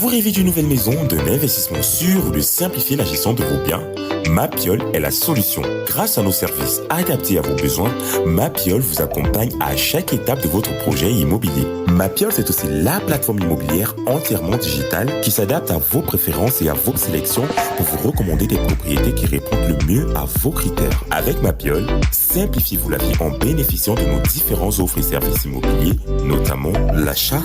Vous rêvez d'une nouvelle maison, d'un investissement sûr ou de simplifier la gestion de vos biens? Mapiol est la solution. Grâce à nos services adaptés à vos besoins, Mapiol vous accompagne à chaque étape de votre projet immobilier. Mapiol, c'est aussi la plateforme immobilière entièrement digitale qui s'adapte à vos préférences et à vos sélections pour vous recommander des propriétés qui répondent le mieux à vos critères. Avec Mapiol, simplifiez-vous la vie en bénéficiant de nos différents offres et services immobiliers, notamment l'achat,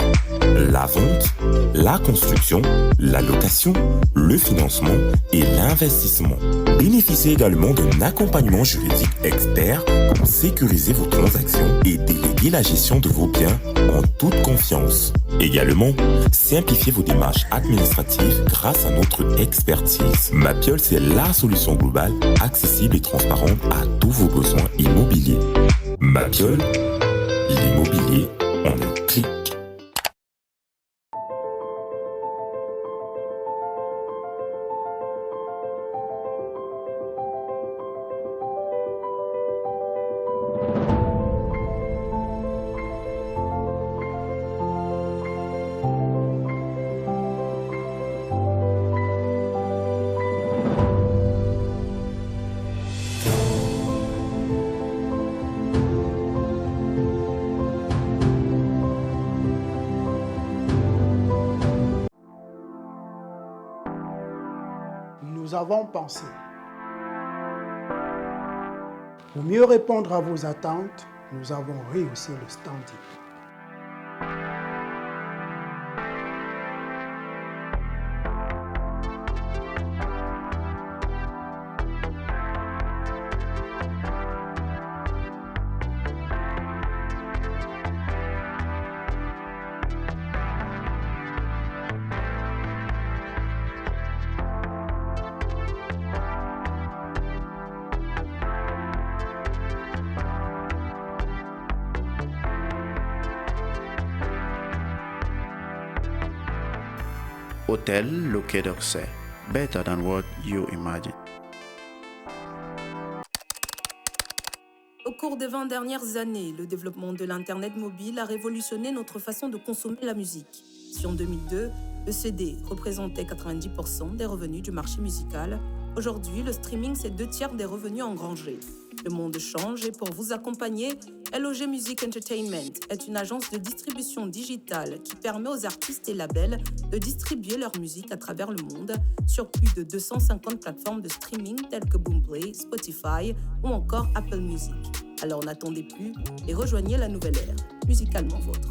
la vente, la construction, la location, le financement et l'investissement. Bénéficiez également d'un accompagnement juridique expert pour sécuriser vos transactions et déléguer la gestion de vos biens en toute confiance. Également, simplifiez vos démarches administratives grâce à notre expertise. Mapiol, c'est la solution globale, accessible et transparente à tous vos besoins immobiliers. Mapiol, l'immobilier en un clic. Nous avons pensé. Pour mieux répondre à vos attentes, nous avons rehaussé le standing. Hotel Le Quai d'Orsay, better than what you imagine. Au cours des 20 dernières années, le développement de l'Internet mobile a révolutionné notre façon de consommer la musique. Si en 2002, le CD représentait 90% des revenus du marché musical, aujourd'hui, le streaming, c'est 2/3 des revenus engrangés. Le monde change et pour vous accompagner, LOG Music Entertainment est une agence de distribution digitale qui permet aux artistes et labels de distribuer leur musique à travers le monde sur plus de 250 plateformes de streaming telles que Boomplay, Spotify ou encore Apple Music. Alors n'attendez plus et rejoignez la nouvelle ère, musicalement vôtre.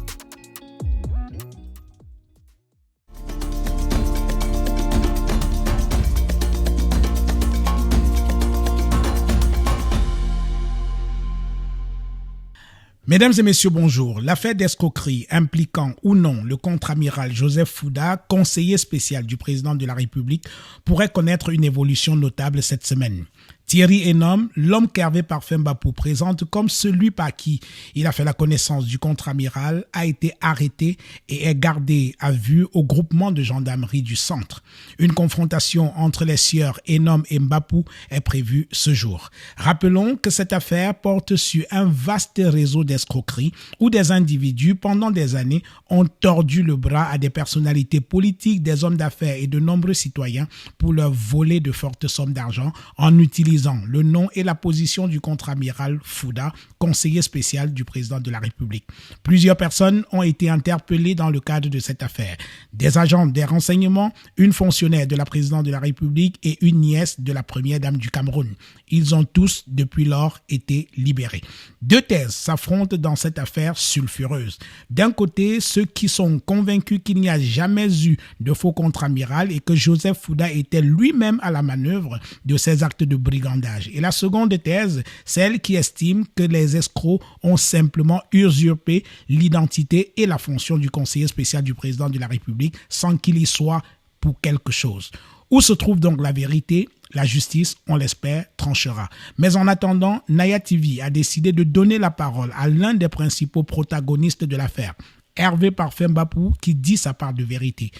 Mesdames et messieurs, bonjour. L'affaire d'escroquerie impliquant ou non le contre-amiral Joseph Fouda, conseiller spécial du président de la République, pourrait connaître une évolution notable cette semaine. Thierry Enom, l'homme qu'Hervé Parfait Mbapou présente comme celui par qui il a fait la connaissance du contre-amiral, a été arrêté et est gardé à vue au groupement de gendarmerie du centre. Une confrontation entre les sieurs Enom et Mbapou est prévue ce jour. Rappelons que cette affaire porte sur un vaste réseau d'escroquerie où des individus, pendant des années, ont tordu le bras à des personnalités politiques, des hommes d'affaires et de nombreux citoyens pour leur voler de fortes sommes d'argent en utilisant le nom et la position du contre-amiral Fouda, conseiller spécial du président de la République. Plusieurs personnes ont été interpellées dans le cadre de cette affaire. Des agents des renseignements, une fonctionnaire de la présidente de la République et une nièce de la première dame du Cameroun. Ils ont tous, depuis lors, été libérés. Deux thèses s'affrontent dans cette affaire sulfureuse. D'un côté, ceux qui sont convaincus qu'il n'y a jamais eu de faux contre-amiral et que Joseph Fouda était lui-même à la manœuvre de ces actes de brigandage. Et la seconde thèse, celle qui estime que les escrocs ont simplement usurpé l'identité et la fonction du conseiller spécial du président de la République sans qu'il y soit pour quelque chose. Où se trouve donc la vérité ? La justice, on l'espère, tranchera. Mais en attendant, Naya TV a décidé de donner la parole à l'un des principaux protagonistes de l'affaire, Hervé Parfait Mbapou, qui dit sa part de vérité.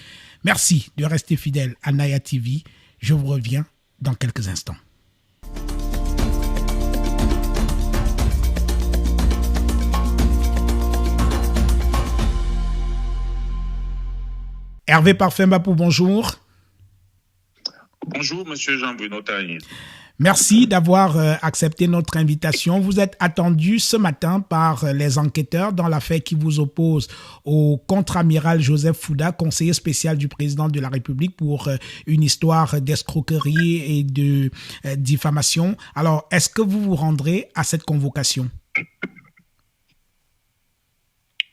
Merci de rester fidèle à Naya TV. Je vous reviens dans quelques instants. Hervé Parfait Mbapou, bonjour. Bonjour, monsieur Jean-Bruno Taï. Merci d'avoir accepté notre invitation. Vous êtes attendu ce matin par les enquêteurs dans l'affaire qui vous oppose au contre-amiral Joseph Fouda, conseiller spécial du président de la République pour une histoire d'escroquerie et de diffamation. Alors, est-ce que vous vous rendrez à cette convocation?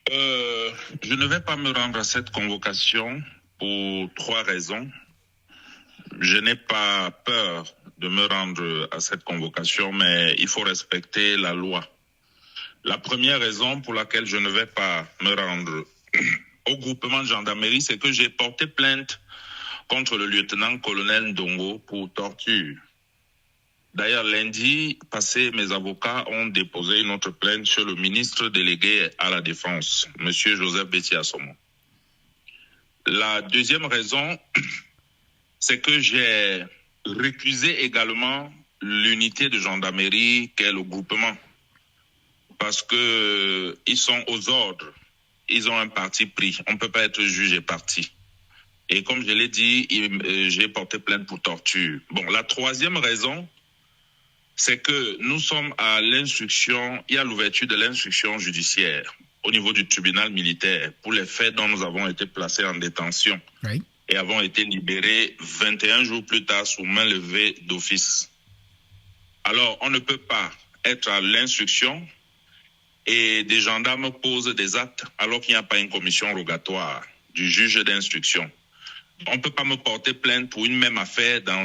Je ne vais pas me rendre à cette convocation pour 3 raisons. Je n'ai pas peur de me rendre à cette convocation, mais il faut respecter la loi. La première raison pour laquelle je ne vais pas me rendre au groupement de gendarmerie, c'est que j'ai porté plainte contre le lieutenant-colonel Ndongo pour torture. D'ailleurs, lundi passé, mes avocats ont déposé une autre plainte sur le ministre délégué à la Défense, M. Joseph Betty Assomo. La deuxième raison, c'est que j'ai récusé également l'unité de gendarmerie qu'est le groupement. Parce que ils sont aux ordres. Ils ont un parti pris. On ne peut pas être juge et parti. Et comme je l'ai dit, j'ai porté plainte pour torture. Bon, la troisième raison, c'est que nous sommes à l'instruction, il y a l'ouverture de l'instruction judiciaire au niveau du tribunal militaire pour les faits dont nous avons été placés en détention. Oui. Et avons été libérés 21 jours plus tard sous main levée d'office. Alors, on ne peut pas être à l'instruction et des gendarmes posent des actes alors qu'il n'y a pas une commission rogatoire du juge d'instruction. On ne peut pas me porter plainte pour une même affaire dans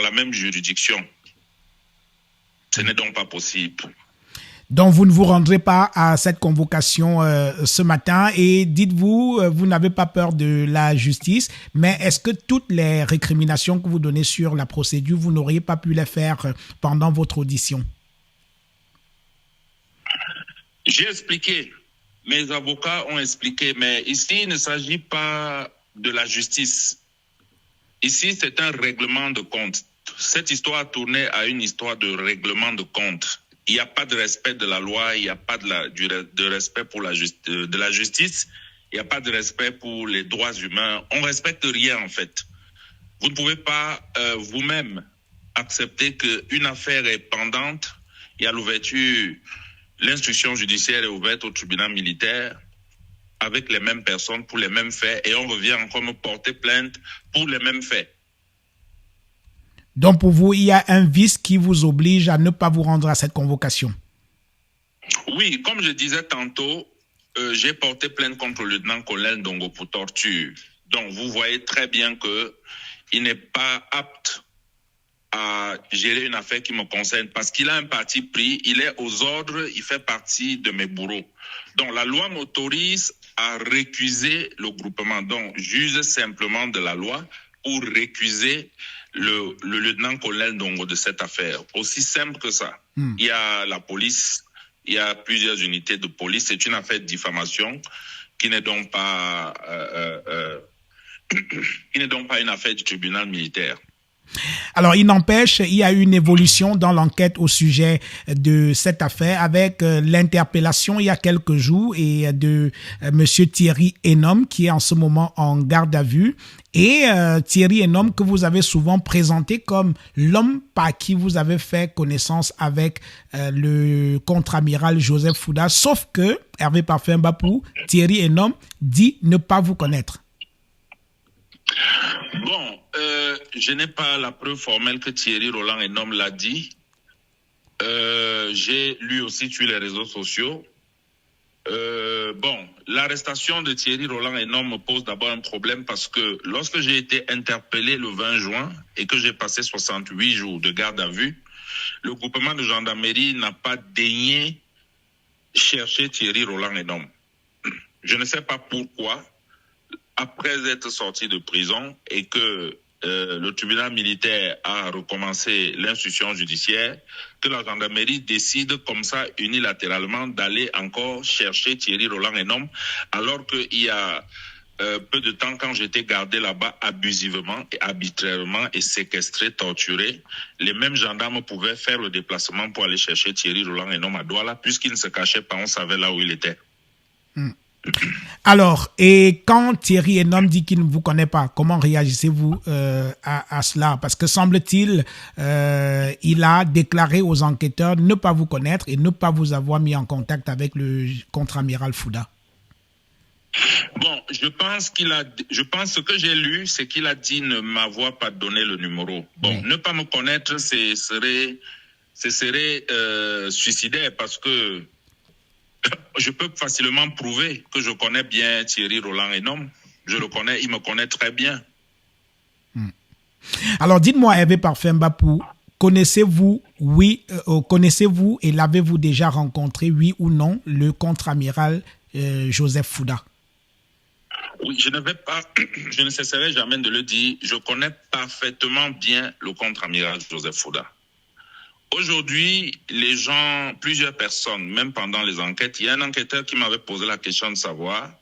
la même juridiction. Ce n'est donc pas possible. Donc, vous ne vous rendrez pas à cette convocation ce matin et dites-vous, vous n'avez pas peur de la justice, mais est-ce que toutes les récriminations que vous donnez sur la procédure, vous n'auriez pas pu les faire pendant votre audition? J'ai expliqué, mes avocats ont expliqué, mais ici, il ne s'agit pas de la justice. Ici, c'est un règlement de compte. Cette histoire tournait à une histoire de règlement de compte. Il n'y a pas de respect de la loi, il n'y a pas de respect pour de la justice, il n'y a pas de respect pour les droits humains. On ne respecte rien en fait. Vous ne pouvez pas vous-même accepter qu'une affaire est pendante, il y a l'ouverture, l'instruction judiciaire est ouverte au tribunal militaire avec les mêmes personnes pour les mêmes faits et on revient encore me porter plainte pour les mêmes faits. Donc, pour vous, il y a un vice qui vous oblige à ne pas vous rendre à cette convocation. Oui, comme je disais tantôt, j'ai porté plainte contre le lieutenant-colonel Ndongo pour torture. Donc, vous voyez très bien qu'il n'est pas apte à gérer une affaire qui me concerne parce qu'il a un parti pris, il est aux ordres, il fait partie de mes bourreaux. Donc, la loi m'autorise à récuser le groupement. Donc, j'use simplement de la loi pour récuser le lieutenant-colonel Ndongo de cette affaire. Aussi simple que ça. Il y a la police, il y a plusieurs unités de police. C'est une affaire de diffamation qui n'est donc pas une affaire du tribunal militaire. Alors, il n'empêche, il y a eu une évolution dans l'enquête au sujet de cette affaire avec l'interpellation il y a quelques jours et de monsieur Thierry Enom qui est en ce moment en garde à vue. Et Thierry Enom que vous avez souvent présenté comme l'homme par qui vous avez fait connaissance avec le contre-amiral Joseph Fouda. Sauf que, Hervé Parfait Mbapou, Thierry Enom dit ne pas vous connaître. Bon, je n'ai pas la preuve formelle que Thierry Roland Enom l'a dit. J'ai lu aussi sur les réseaux sociaux. L'arrestation de Thierry Roland Enom me pose d'abord un problème parce que lorsque j'ai été interpellé le 20 juin et que j'ai passé 68 jours de garde à vue, le groupement de gendarmerie n'a pas daigné chercher Thierry Roland Enom. Je ne sais pas pourquoi. Après être sorti de prison et que le tribunal militaire a recommencé l'instruction judiciaire, que la gendarmerie décide comme ça unilatéralement d'aller encore chercher Thierry Roland Enom, alors qu'il y a peu de temps, quand j'étais gardé là-bas abusivement et arbitrairement et séquestré, torturé, les mêmes gendarmes pouvaient faire le déplacement pour aller chercher Thierry Roland Enom à Douala, puisqu'il ne se cachait pas, on savait là où il était. Alors, et quand Thierry Hennom dit qu'il ne vous connaît pas, comment réagissez-vous à cela? Parce que semble-t-il, il a déclaré aux enquêteurs ne pas vous connaître et ne pas vous avoir mis en contact avec le contre-amiral Fouda. Bon, je pense ce que j'ai lu, c'est qu'il a dit ne m'avoir pas donné le numéro. Bon, ne pas me connaître, ce serait suicidaire parce que je peux facilement prouver que je connais bien Thierry Roland Hennom. Je le connais, il me connaît très bien. Alors, dites-moi, Hervé Parfait Mbapou, connaissez-vous et l'avez-vous déjà rencontré, oui ou non, le contre-amiral Joseph Fouda? Oui, je ne cesserai jamais de le dire, je connais parfaitement bien le contre-amiral Joseph Fouda. Aujourd'hui, plusieurs personnes, même pendant les enquêtes, il y a un enquêteur qui m'avait posé la question de savoir,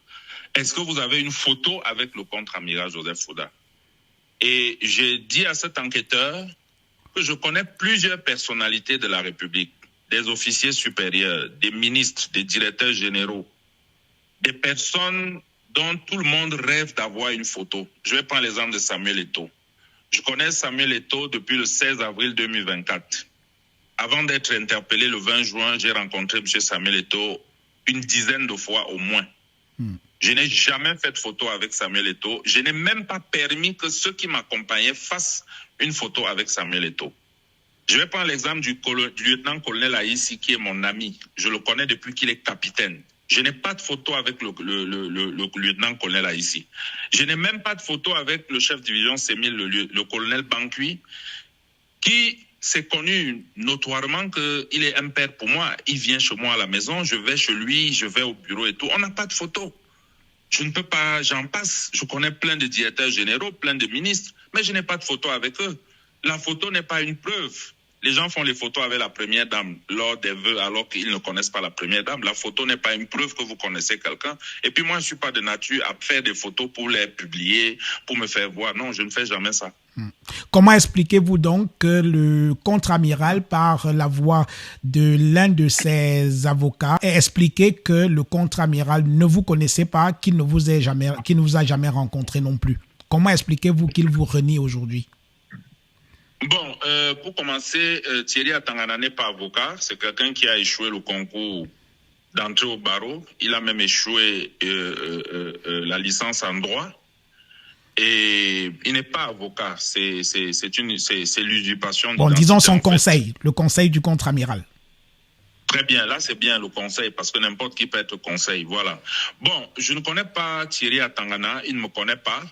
est-ce que vous avez une photo avec le contre-amiral Joseph Fouda? Et j'ai dit à cet enquêteur que je connais plusieurs personnalités de la République, des officiers supérieurs, des ministres, des directeurs généraux, des personnes dont tout le monde rêve d'avoir une photo. Je vais prendre l'exemple de Samuel Eto'o. Je connais Samuel Eto'o depuis le 16 avril 2024. Avant d'être interpellé le 20 juin, j'ai rencontré M. Samuel Eto'o une dizaine de fois au moins. Je n'ai jamais fait de photo avec Samuel Eto'o. Je n'ai même pas permis que ceux qui m'accompagnaient fassent une photo avec Samuel Eto'o. Je vais prendre l'exemple du lieutenant-colonel Aïssi, qui est mon ami. Je le connais depuis qu'il est capitaine. Je n'ai pas de photo avec le lieutenant-colonel Aïssi. Je n'ai même pas de photo avec le chef de division Sémile, le colonel Bankui, qui s'est connu notoirement qu'il est un père pour moi. Il vient chez moi à la maison, je vais chez lui, je vais au bureau et tout. On n'a pas de photo. Je ne peux pas, j'en passe. Je connais plein de directeurs généraux, plein de ministres, mais je n'ai pas de photo avec eux. La photo n'est pas une preuve. Les gens font les photos avec la première dame lors des vœux alors qu'ils ne connaissent pas la première dame. La photo n'est pas une preuve que vous connaissez quelqu'un. Et puis moi, je ne suis pas de nature à faire des photos pour les publier, pour me faire voir. Non, je ne fais jamais ça. Comment expliquez-vous donc que le contre-amiral, par la voix de l'un de ses avocats, ait expliqué que le contre-amiral ne vous connaissait pas, qu'il ne vous a jamais rencontré non plus? Comment expliquez-vous qu'il vous renie aujourd'hui? Bon, pour commencer, Thierry Atangana n'est pas avocat. C'est quelqu'un qui a échoué le concours d'entrée au barreau. Il a même échoué la licence en droit. Et il n'est pas avocat. C'est l'usurpation. Bon, disons son conseil, le conseil du contre-amiral. Très bien, là c'est bien le conseil, parce que n'importe qui peut être conseil, voilà. Bon, je ne connais pas Thierry Atangana, il ne me connaît pas.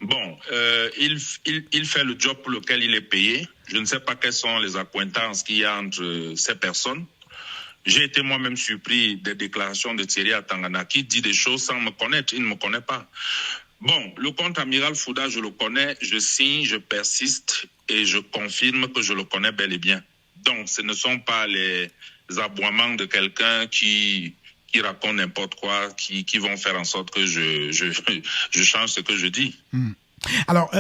Bon, il fait le job pour lequel il est payé. Je ne sais pas quelles sont les accointances qu'il y a entre ces personnes. J'ai été moi-même surpris des déclarations de Thierry Atangana qui dit des choses sans me connaître. Il ne me connaît pas. Bon, le contre-amiral Fouda, je le connais, je signe, je persiste et je confirme que je le connais bel et bien. Donc, ce ne sont pas les aboiements de quelqu'un qui raconte n'importe quoi, qui vont faire en sorte que je change ce que je dis. Alors,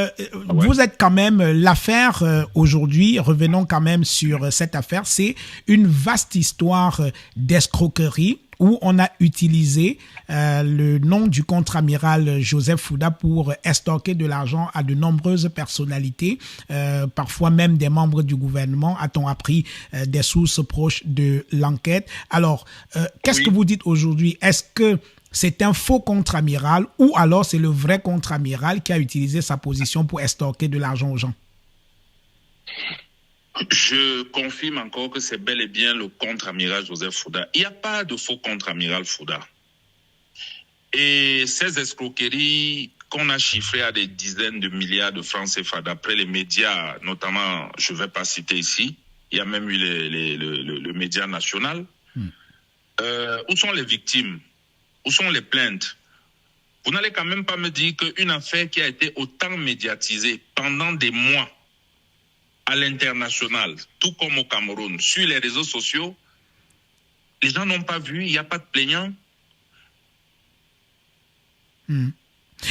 vous êtes quand même, l'affaire aujourd'hui, revenons quand même sur cette affaire, c'est une vaste histoire d'escroquerie où on a utilisé le nom du contre-amiral Joseph Fouda pour estorquer de l'argent à de nombreuses personnalités, parfois même des membres du gouvernement, a-t-on appris des sources proches de l'enquête. Alors, qu'est-ce que vous dites aujourd'hui? Est-ce que c'est un faux contre-amiral ou alors c'est le vrai contre-amiral qui a utilisé sa position pour estorquer de l'argent aux gens? Je confirme encore que c'est bel et bien le contre-amiral Joseph Fouda. Il n'y a pas de faux contre-amiral Fouda. Et ces escroqueries qu'on a chiffrées à des dizaines de milliards de francs CFA, d'après les médias, notamment, je ne vais pas citer ici, il y a même eu le média national. Où sont les victimes? Où sont les plaintes? Vous n'allez quand même pas me dire qu'une affaire qui a été autant médiatisée pendant des mois à l'international, tout comme au Cameroun, sur les réseaux sociaux, les gens n'ont pas vu, il n'y a pas de plaignant.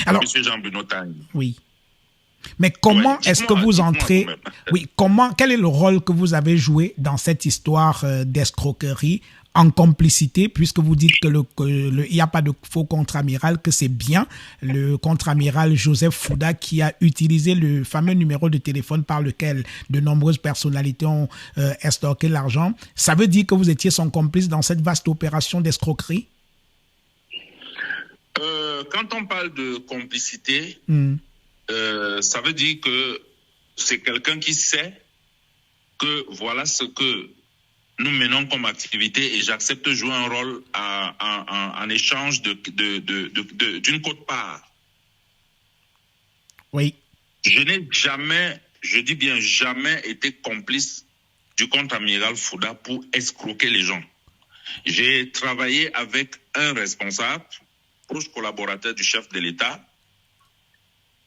Alors, Monsieur Jean-Bruno Tagne. Oui. Mais comment est-ce que vous entrez... Oui, quel est le rôle que vous avez joué dans cette histoire d'escroquerie en complicité, puisque vous dites que il n'y a pas de faux contre-amiral, que c'est bien le contre-amiral Joseph Fouda qui a utilisé le fameux numéro de téléphone par lequel de nombreuses personnalités ont estorqué l'argent. Ça veut dire que vous étiez son complice dans cette vaste opération d'escroquerie? Quand on parle de complicité, ça veut dire que c'est quelqu'un qui sait que voilà ce que nous menons comme activité et j'accepte de jouer un rôle en échange d'une quote-part. Oui. Je n'ai jamais, je dis bien jamais, été complice du contre-amiral Fouda pour escroquer les gens. J'ai travaillé avec un responsable, proche collaborateur du chef de l'État,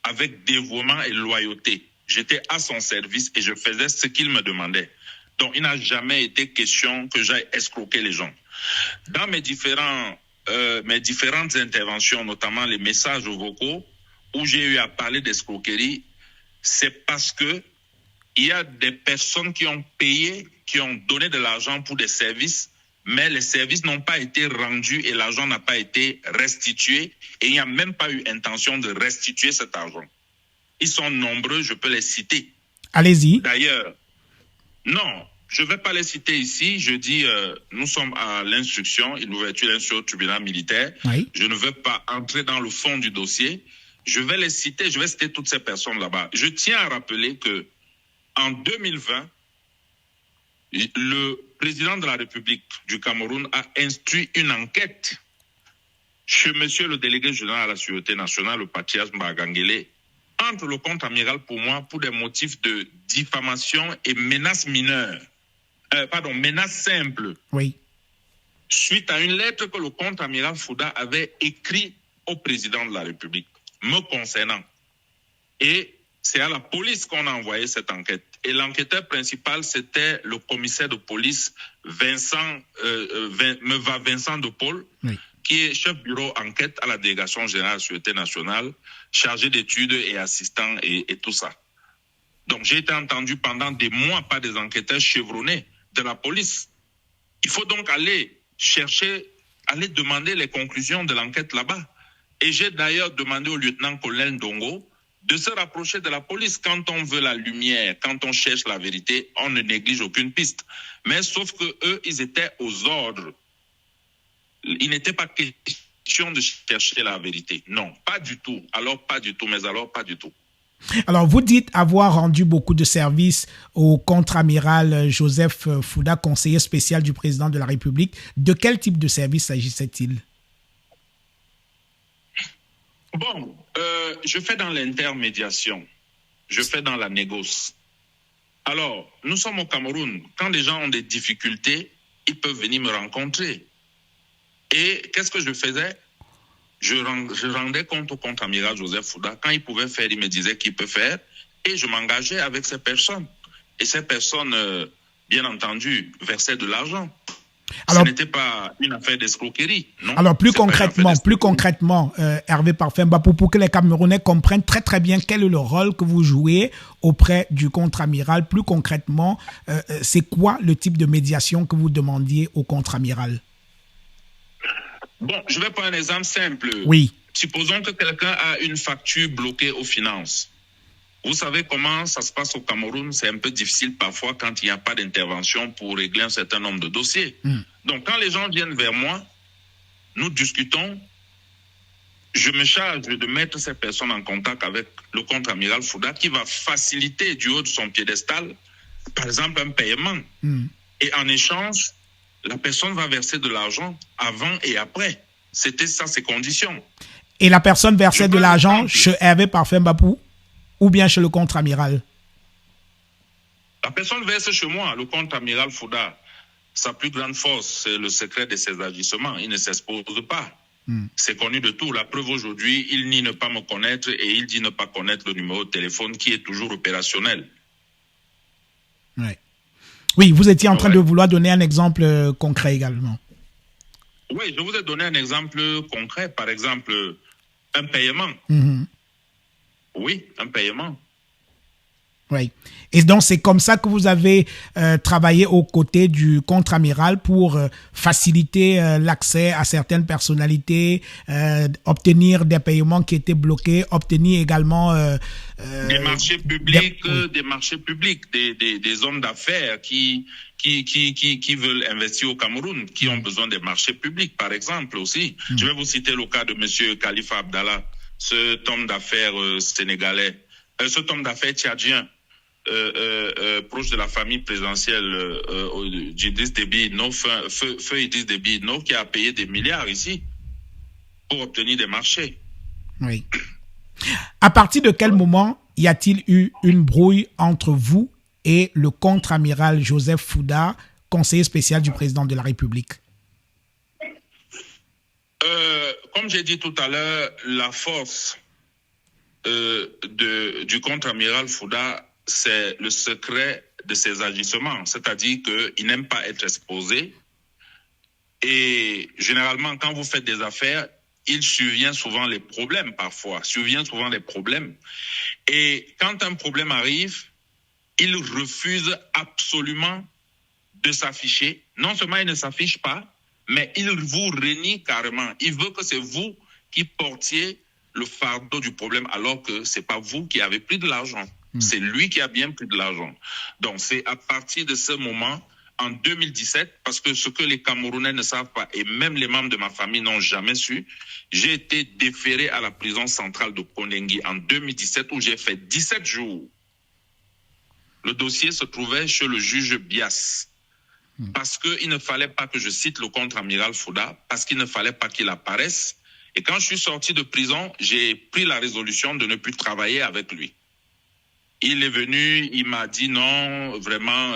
avec dévouement et loyauté. J'étais à son service et je faisais ce qu'il me demandait. Donc, il n'a jamais été question que j'aille escroquer les gens. Dans mes différentes interventions, notamment les messages vocaux, où j'ai eu à parler d'escroquerie, c'est parce que il y a des personnes qui ont payé, qui ont donné de l'argent pour des services, mais les services n'ont pas été rendus et l'argent n'a pas été restitué et il n'y a même pas eu intention de restituer cet argent. Ils sont nombreux, je peux les citer. Allez-y. D'ailleurs, non, je ne vais pas les citer ici. Je dis, nous sommes à l'instruction, une ouverture d'instruction au tribunal militaire. Oui. Je ne veux pas entrer dans le fond du dossier. Je vais les citer, je vais citer toutes ces personnes là-bas. Je tiens à rappeler que en 2020, le président de la République du Cameroun a instruit une enquête chez monsieur le délégué général à la Sûreté nationale, le Pathias Mbagangele, entre le contre-amiral pour moi pour des motifs de diffamation et menaces mineures. Menaces simples. Oui. Suite à une lettre que le contre-amiral Fouda avait écrite au président de la République, me concernant. Et c'est à la police qu'on a envoyé cette enquête. Et l'enquêteur principal, c'était le commissaire de police Vincent de Paul, oui, qui est chef bureau enquête à la délégation générale de la Sûreté nationale, chargé d'études et assistant et tout ça. Donc j'ai été entendu pendant des mois par des enquêteurs chevronnés de la police. Il faut donc aller chercher, aller demander les conclusions de l'enquête là-bas. Et j'ai d'ailleurs demandé au lieutenant-colonel Ndongo de se rapprocher de la police. Quand on veut la lumière, quand on cherche la vérité, on ne néglige aucune piste. Mais sauf que eux, ils étaient aux ordres. Il n'était pas question de chercher la vérité. Non, pas du tout. Alors pas du tout, mais alors pas du tout. Alors, vous dites avoir rendu beaucoup de services au contre-amiral Joseph Fouda, conseiller spécial du président de la République. De quel type de service s'agissait-il? Bon, je fais dans l'intermédiation. Je fais dans la négoce. Alors, nous sommes au Cameroun. Quand les gens ont des difficultés, ils peuvent venir me rencontrer. Et qu'est-ce que je faisais? Je rendais compte au contre-amiral Joseph Fouda. Quand il pouvait faire, il me disait qu'il peut faire. Et je m'engageais avec ces personnes. Et ces personnes, bien entendu, versaient de l'argent. Alors, ce n'était pas une affaire d'escroquerie. Non. Alors, plus concrètement, Hervé Parfait-Mbapou, pour que les Camerounais comprennent très très bien quel est le rôle que vous jouez auprès du contre-amiral, plus concrètement, c'est quoi le type de médiation que vous demandiez au contre-amiral? Bon, je vais prendre un exemple simple. Oui. Supposons que quelqu'un a une facture bloquée aux finances. Vous savez comment ça se passe au Cameroun? C'est un peu difficile parfois quand il n'y a pas d'intervention pour régler un certain nombre de dossiers. Donc, quand les gens viennent vers moi, nous discutons. Je me charge de mettre ces personnes en contact avec le contre-amiral Fouda qui va faciliter du haut de son piédestal, par exemple, un paiement. Et en échange, la personne va verser de l'argent avant et après. C'était ça, ses conditions. Et la personne versait de l'argent chez Hervé Parfait-Mbapou ou bien chez le contre-amiral? La personne verse chez moi. Le contre-amiral Fouda, sa plus grande force, c'est le secret de ses agissements. Il ne s'expose pas. C'est connu de tout. La preuve aujourd'hui, il nie ne pas me connaître et il dit ne pas connaître le numéro de téléphone qui est toujours opérationnel. Ouais. Oui, vous étiez en train de vouloir donner un exemple concret également. Oui, je vous ai donné un exemple concret. Par exemple, un paiement. Oui, un paiement. Oui. Et donc, c'est comme ça que vous avez travaillé aux côtés du contre-amiral pour faciliter l'accès à certaines personnalités, obtenir des paiements qui étaient bloqués, obtenir également... des marchés publics, des hommes d'affaires qui veulent investir au Cameroun, qui ont besoin des marchés publics, par exemple, aussi. Je vais vous citer le cas de monsieur Khalifa Abdallah, cet homme d'affaires sénégalais, cet homme d'affaires tchadien, proche de la famille présidentielle d'Idriss Déby Itno, feu Idriss Déby Itno, qui a payé des milliards ici pour obtenir des marchés. Oui. À partir de quel moment y a-t-il eu une brouille entre vous et le contre-amiral Joseph Fouda, conseiller spécial du président de la République? Comme j'ai dit tout à l'heure, la force du contre-amiral Fouda, c'est le secret de ses agissements, c'est-à-dire qu'il n'aime pas être exposé. Et généralement, quand vous faites des affaires, il survient souvent les problèmes parfois, Et quand un problème arrive, il refuse absolument de s'afficher. Non seulement il ne s'affiche pas, mais il vous renie carrément. Il veut que c'est vous qui portiez le fardeau du problème, alors que c'est pas vous qui avez pris de l'argent. C'est lui qui a bien pris de l'argent. Donc, c'est à partir de ce moment, en 2017, parce que ce que les Camerounais ne savent pas, et même les membres de ma famille n'ont jamais su, j'ai été déféré à la prison centrale de Kondengi en 2017, où j'ai fait 17 jours. Le dossier se trouvait chez le juge Bias. Parce qu'il ne fallait pas que je cite le contre-amiral Fouda, parce qu'il ne fallait pas qu'il apparaisse. Et quand je suis sorti de prison, j'ai pris la résolution de ne plus travailler avec lui. Il est venu, il m'a dit non, vraiment,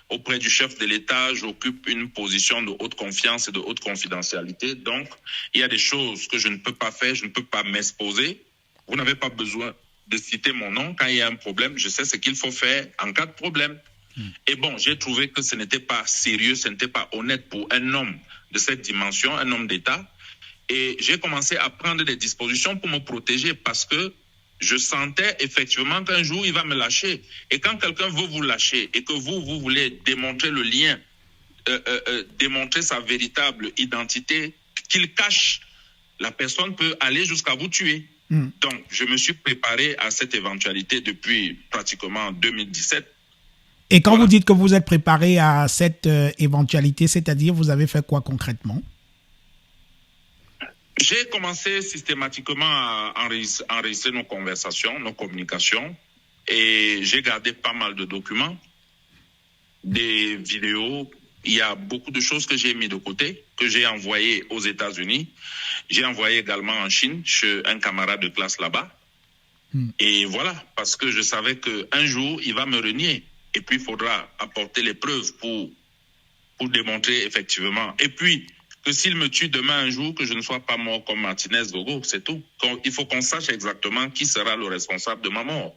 auprès du chef de l'État, j'occupe une position de haute confiance et de haute confidentialité. Donc, il y a des choses que je ne peux pas faire, je ne peux pas m'exposer. Vous n'avez pas besoin de citer mon nom. Quand il y a un problème, je sais ce qu'il faut faire en cas de problème. Et bon, j'ai trouvé que ce n'était pas sérieux, ce n'était pas honnête pour un homme de cette dimension, un homme d'État. Et j'ai commencé à prendre des dispositions pour me protéger parce que je sentais effectivement qu'un jour, il va me lâcher. Et quand quelqu'un veut vous lâcher et que vous voulez démontrer le lien, démontrer sa véritable identité, qu'il cache, la personne peut aller jusqu'à vous tuer. Donc, je me suis préparé à cette éventualité depuis pratiquement 2017. Et quand vous dites que vous êtes préparé à cette éventualité, c'est-à-dire vous avez fait quoi concrètement? J'ai commencé systématiquement à enregistrer nos conversations, nos communications, et j'ai gardé pas mal de documents, des vidéos. Il y a beaucoup de choses que j'ai mis de côté, que j'ai envoyées aux États-Unis. J'ai envoyé également en Chine, chez un camarade de classe là-bas. Et voilà, parce que je savais qu'un jour, il va me renier. Et puis, il faudra apporter les preuves pour démontrer effectivement. Et puis, que s'il me tue demain un jour, que je ne sois pas mort comme Martinez Gogo, c'est tout. Il faut qu'on sache exactement qui sera le responsable de ma mort.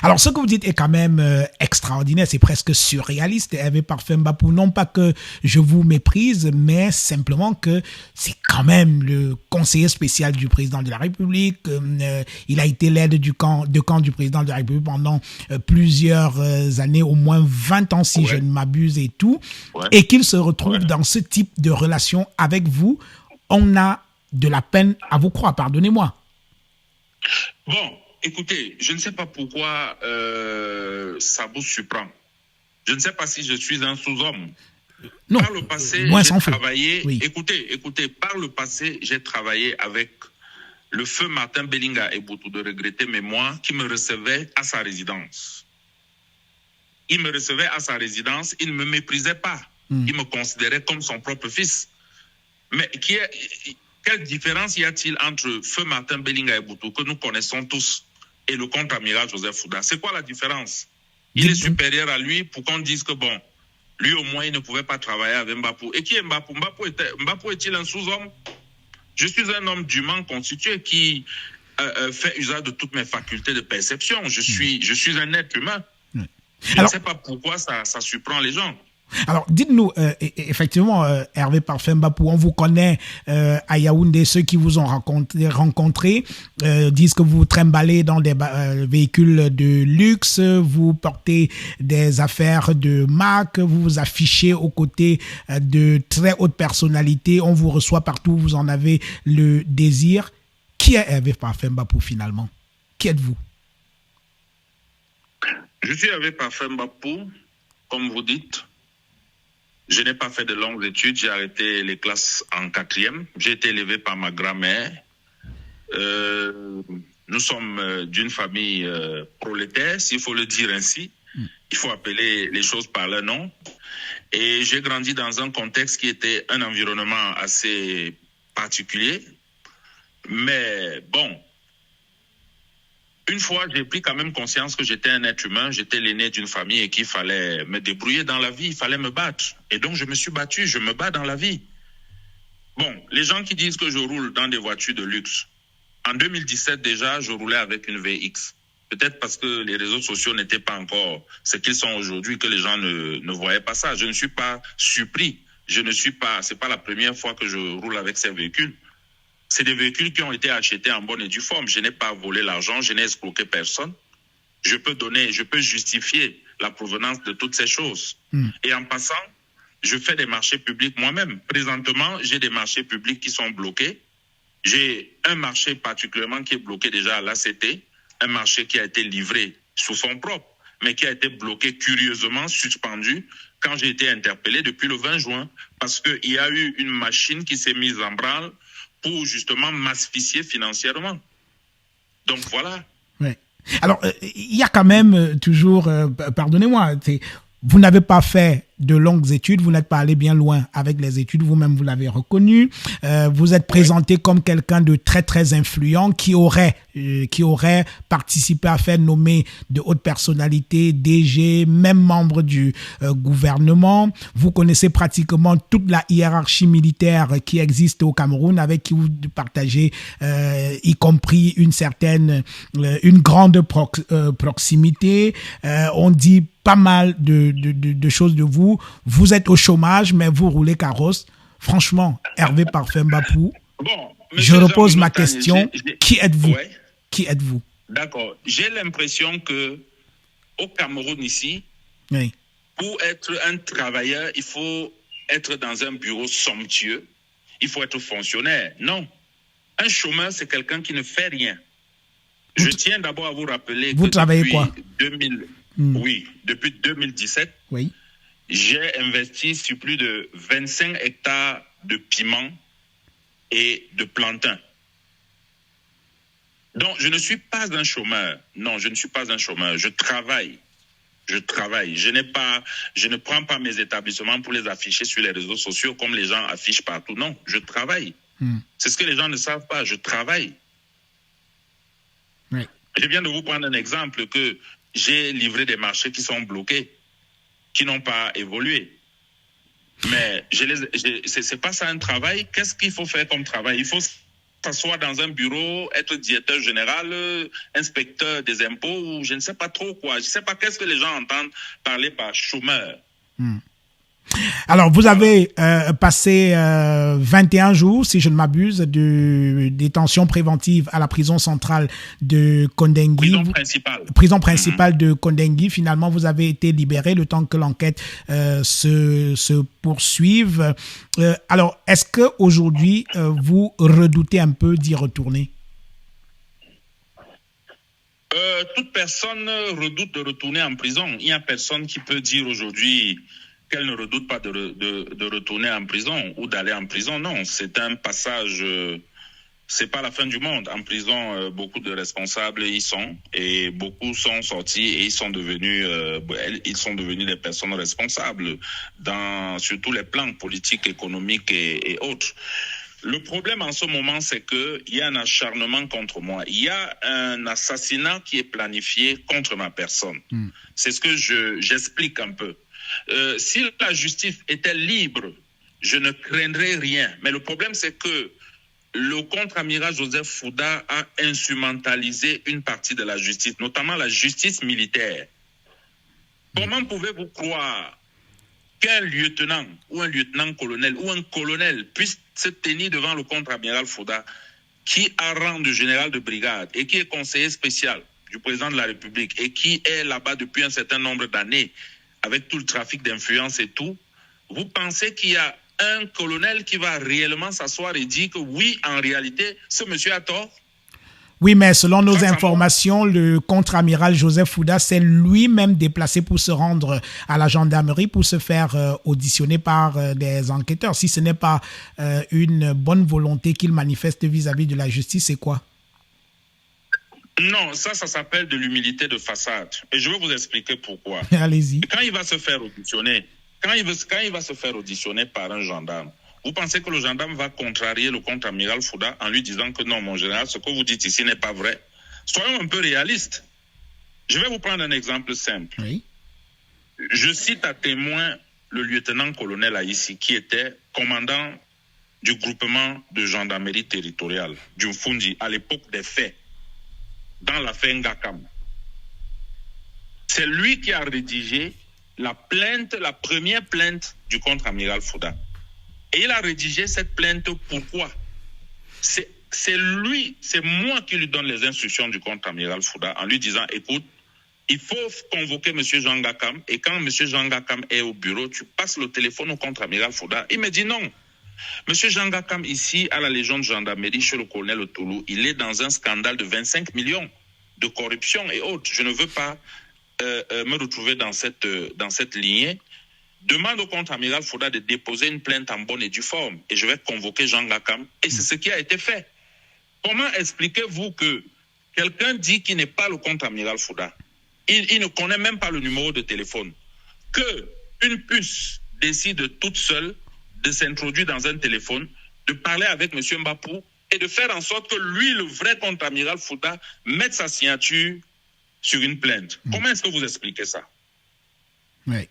Alors, ce que vous dites est quand même extraordinaire, c'est presque surréaliste, Hervé Parfait Mbapou. Non pas que je vous méprise, mais simplement que c'est quand même le conseiller spécial du président de la République. Il a été l'aide du camp du président de la République pendant plusieurs années, au moins 20 ans si je ne m'abuse et tout. Et qu'il se retrouve dans ce type de relation avec vous, on a de la peine à vous croire, pardonnez-moi. Bon. Écoutez, je ne sais pas pourquoi ça vous surprend. Je ne sais pas si je suis un sous-homme. Non, par le passé, j'ai travaillé... Oui. Écoutez, par le passé, j'ai travaillé avec le feu Martin Bellinga Eboutou de regretter mémoire qui me recevait à sa résidence. Il me recevait à sa résidence, il ne me méprisait pas. Il me considérait comme son propre fils. Mais quelle différence y a-t-il entre feu Martin Bellinga Eboutou, que nous connaissons tous, et le contre-amiral Joseph Fouda? C'est quoi la différence? Il est supérieur à lui pour qu'on dise que bon, lui au moins il ne pouvait pas travailler avec Mbapou. Et qui est Mbapou? Mbapou est-il un sous-homme? Je suis un homme dûment constitué qui fait usage de toutes mes facultés de perception. Je suis un être humain. Je ne sais pas pourquoi ça surprend les gens. Alors, dites-nous, effectivement, Hervé Parfait Mbapou, on vous connaît à Yaoundé, ceux qui vous ont rencontré disent que vous trimballez dans des véhicules de luxe, vous portez des affaires de marque, vous vous affichez aux côtés de très hautes personnalités, on vous reçoit partout où vous en avez le désir. Qui est Hervé Parfait Mbapou finalement? Qui êtes-vous? Je suis Hervé Parfait Mbapou, comme vous dites. Je n'ai pas fait de longues études, j'ai arrêté les classes en 4e. J'ai été élevé par ma grand-mère. Nous sommes d'une famille prolétaire, s'il faut le dire ainsi. Il faut appeler les choses par leur nom. Et j'ai grandi dans un contexte qui était un environnement assez particulier. Mais bon, une fois, j'ai pris quand même conscience que j'étais un être humain, j'étais l'aîné d'une famille et qu'il fallait me débrouiller dans la vie, il fallait me battre. Et donc, je me suis battu, je me bats dans la vie. Bon, les gens qui disent que je roule dans des voitures de luxe, en 2017 déjà, je roulais avec une VX. Peut-être parce que les réseaux sociaux n'étaient pas encore ce qu'ils sont aujourd'hui, que les gens ne voyaient pas ça. Je ne suis pas surpris. C'est pas la première fois que je roule avec ces véhicules. C'est des véhicules qui ont été achetés en bonne et due forme. Je n'ai pas volé l'argent, je n'ai escroqué personne. Je peux justifier la provenance de toutes ces choses. Et en passant, je fais des marchés publics moi-même. Présentement, j'ai des marchés publics qui sont bloqués. J'ai un marché particulièrement qui est bloqué déjà à l'ACT, un marché qui a été livré sous fonds propres, mais qui a été bloqué curieusement, suspendu, quand j'ai été interpellé depuis le 20 juin, parce qu'il y a eu une machine qui s'est mise en branle pour justement m'asphyxier financièrement. Donc voilà. Ouais. Alors, il y a quand même toujours, pardonnez-moi, vous n'avez pas fait de longues études, vous n'êtes pas allé bien loin avec les études, vous-même vous l'avez reconnu. Vous êtes présenté comme quelqu'un de très très influent qui aurait participé à faire nommer de hautes personnalités, DG, même membres du gouvernement. Vous connaissez pratiquement toute la hiérarchie militaire qui existe au Cameroun, avec qui vous partagez, y compris une grande proximité. On dit pas mal de choses de vous. Vous êtes au chômage, mais vous roulez carrosse. Franchement, Hervé Parfait Mbapou, je repose ma question. Qui êtes-vous? Ouais. Qui êtes-vous? D'accord. J'ai l'impression que au Cameroun ici, oui, pour être un travailleur, il faut être dans un bureau somptueux. Il faut être fonctionnaire. Non. Un chômeur, c'est quelqu'un qui ne fait rien. Je tiens d'abord à vous rappeler que travaillez depuis quoi? Oui, depuis 2017, oui, j'ai investi sur plus de 25 hectares de piments et de plantains. Donc, je ne suis pas un chômeur. Non, je ne suis pas un chômeur. Je travaille. Je ne prends pas mes établissements pour les afficher sur les réseaux sociaux comme les gens affichent partout. Non, je travaille. C'est ce que les gens ne savent pas. Je travaille. Oui. Je viens de vous prendre un exemple que j'ai livré des marchés qui sont bloqués, qui n'ont pas évolué. Mais c'est pas ça un travail. Qu'est-ce qu'il faut faire comme travail? Il faut s'asseoir dans un bureau, être directeur général, inspecteur des impôts, ou je ne sais pas trop quoi. Je ne sais pas qu'est-ce que les gens entendent parler par chômeur. Alors, vous avez passé 21 jours, si je ne m'abuse, de détention préventive à la prison centrale de Kondengui. Prison principale de Kondengui. Finalement, vous avez été libéré le temps que l'enquête se poursuive. Alors, est-ce qu'aujourd'hui, vous redoutez un peu d'y retourner? Toute personne redoute de retourner en prison. Il n'y a personne qui peut dire aujourd'hui qu'elle ne redoute pas de retourner en prison ou d'aller en prison. Non, c'est un passage, c'est pas la fin du monde. En prison, beaucoup de responsables y sont et beaucoup sont sortis et ils sont devenus des personnes responsables sur tous les plans politiques, économiques et autres. Le problème en ce moment, c'est qu'il y a un acharnement contre moi. Il y a un assassinat qui est planifié contre ma personne. C'est ce que j'explique un peu. Si la justice était libre, je ne craindrais rien. Mais le problème, c'est que le contre-amiral Joseph Fouda a instrumentalisé une partie de la justice, notamment la justice militaire. Comment pouvez-vous croire qu'un lieutenant ou un lieutenant-colonel ou un colonel puisse se tenir devant le contre-amiral Fouda, qui a rang de général de brigade et qui est conseiller spécial du président de la République et qui est là-bas depuis un certain nombre d'années avec tout le trafic d'influence et tout, vous pensez qu'il y a un colonel qui va réellement s'asseoir et dire que oui, en réalité, ce monsieur a tort? Oui, mais selon nos informations, le contre-amiral Joseph Fouda s'est lui-même déplacé pour se rendre à la gendarmerie pour se faire auditionner par des enquêteurs. Si ce n'est pas une bonne volonté qu'il manifeste vis-à-vis de la justice, c'est quoi? Non, ça s'appelle de l'humilité de façade. Et je vais vous expliquer pourquoi. Allez-y. Quand il va se faire auditionner, quand il va se faire auditionner par un gendarme, vous pensez que le gendarme va contrarier le contre-amiral Fouda en lui disant que non, mon général, ce que vous dites ici n'est pas vrai? Soyons un peu réalistes. Je vais vous prendre un exemple simple. Oui. Je cite à témoin le lieutenant-colonel Aïssi, qui était commandant du groupement de gendarmerie territoriale du Mfundi à l'époque des faits, dans l'affaire Ngakam. C'est lui qui a rédigé la première plainte du contre-amiral Fouda. Et il a rédigé cette plainte pourquoi? C'est moi qui lui donne les instructions du contre-amiral Fouda en lui disant, écoute, il faut convoquer M. Jean Ngakam et quand M. Jean Ngakam est au bureau, tu passes le téléphone au contre-amiral Fouda. Il me dit non. M. Jean Ngakam ici, à la Légion de gendarmerie, chez le colonel Otoulou, il est dans un scandale de 25 millions de corruption et autres. Je ne veux pas me retrouver dans cette lignée. Demande au contre-amiral Fouda de déposer une plainte en bonne et due forme et je vais convoquer Jean Ngakam. Et c'est ce qui a été fait. Comment expliquez-vous que quelqu'un dit qu'il n'est pas le contre-amiral Fouda? Il ne connaît même pas le numéro de téléphone. Qu'une puce décide toute seule de s'introduire dans un téléphone, de parler avec M. Mbapou et de faire en sorte que lui, le vrai contre-amiral Fouda, mette sa signature sur une plainte. Comment est-ce que vous expliquez ça? Oui.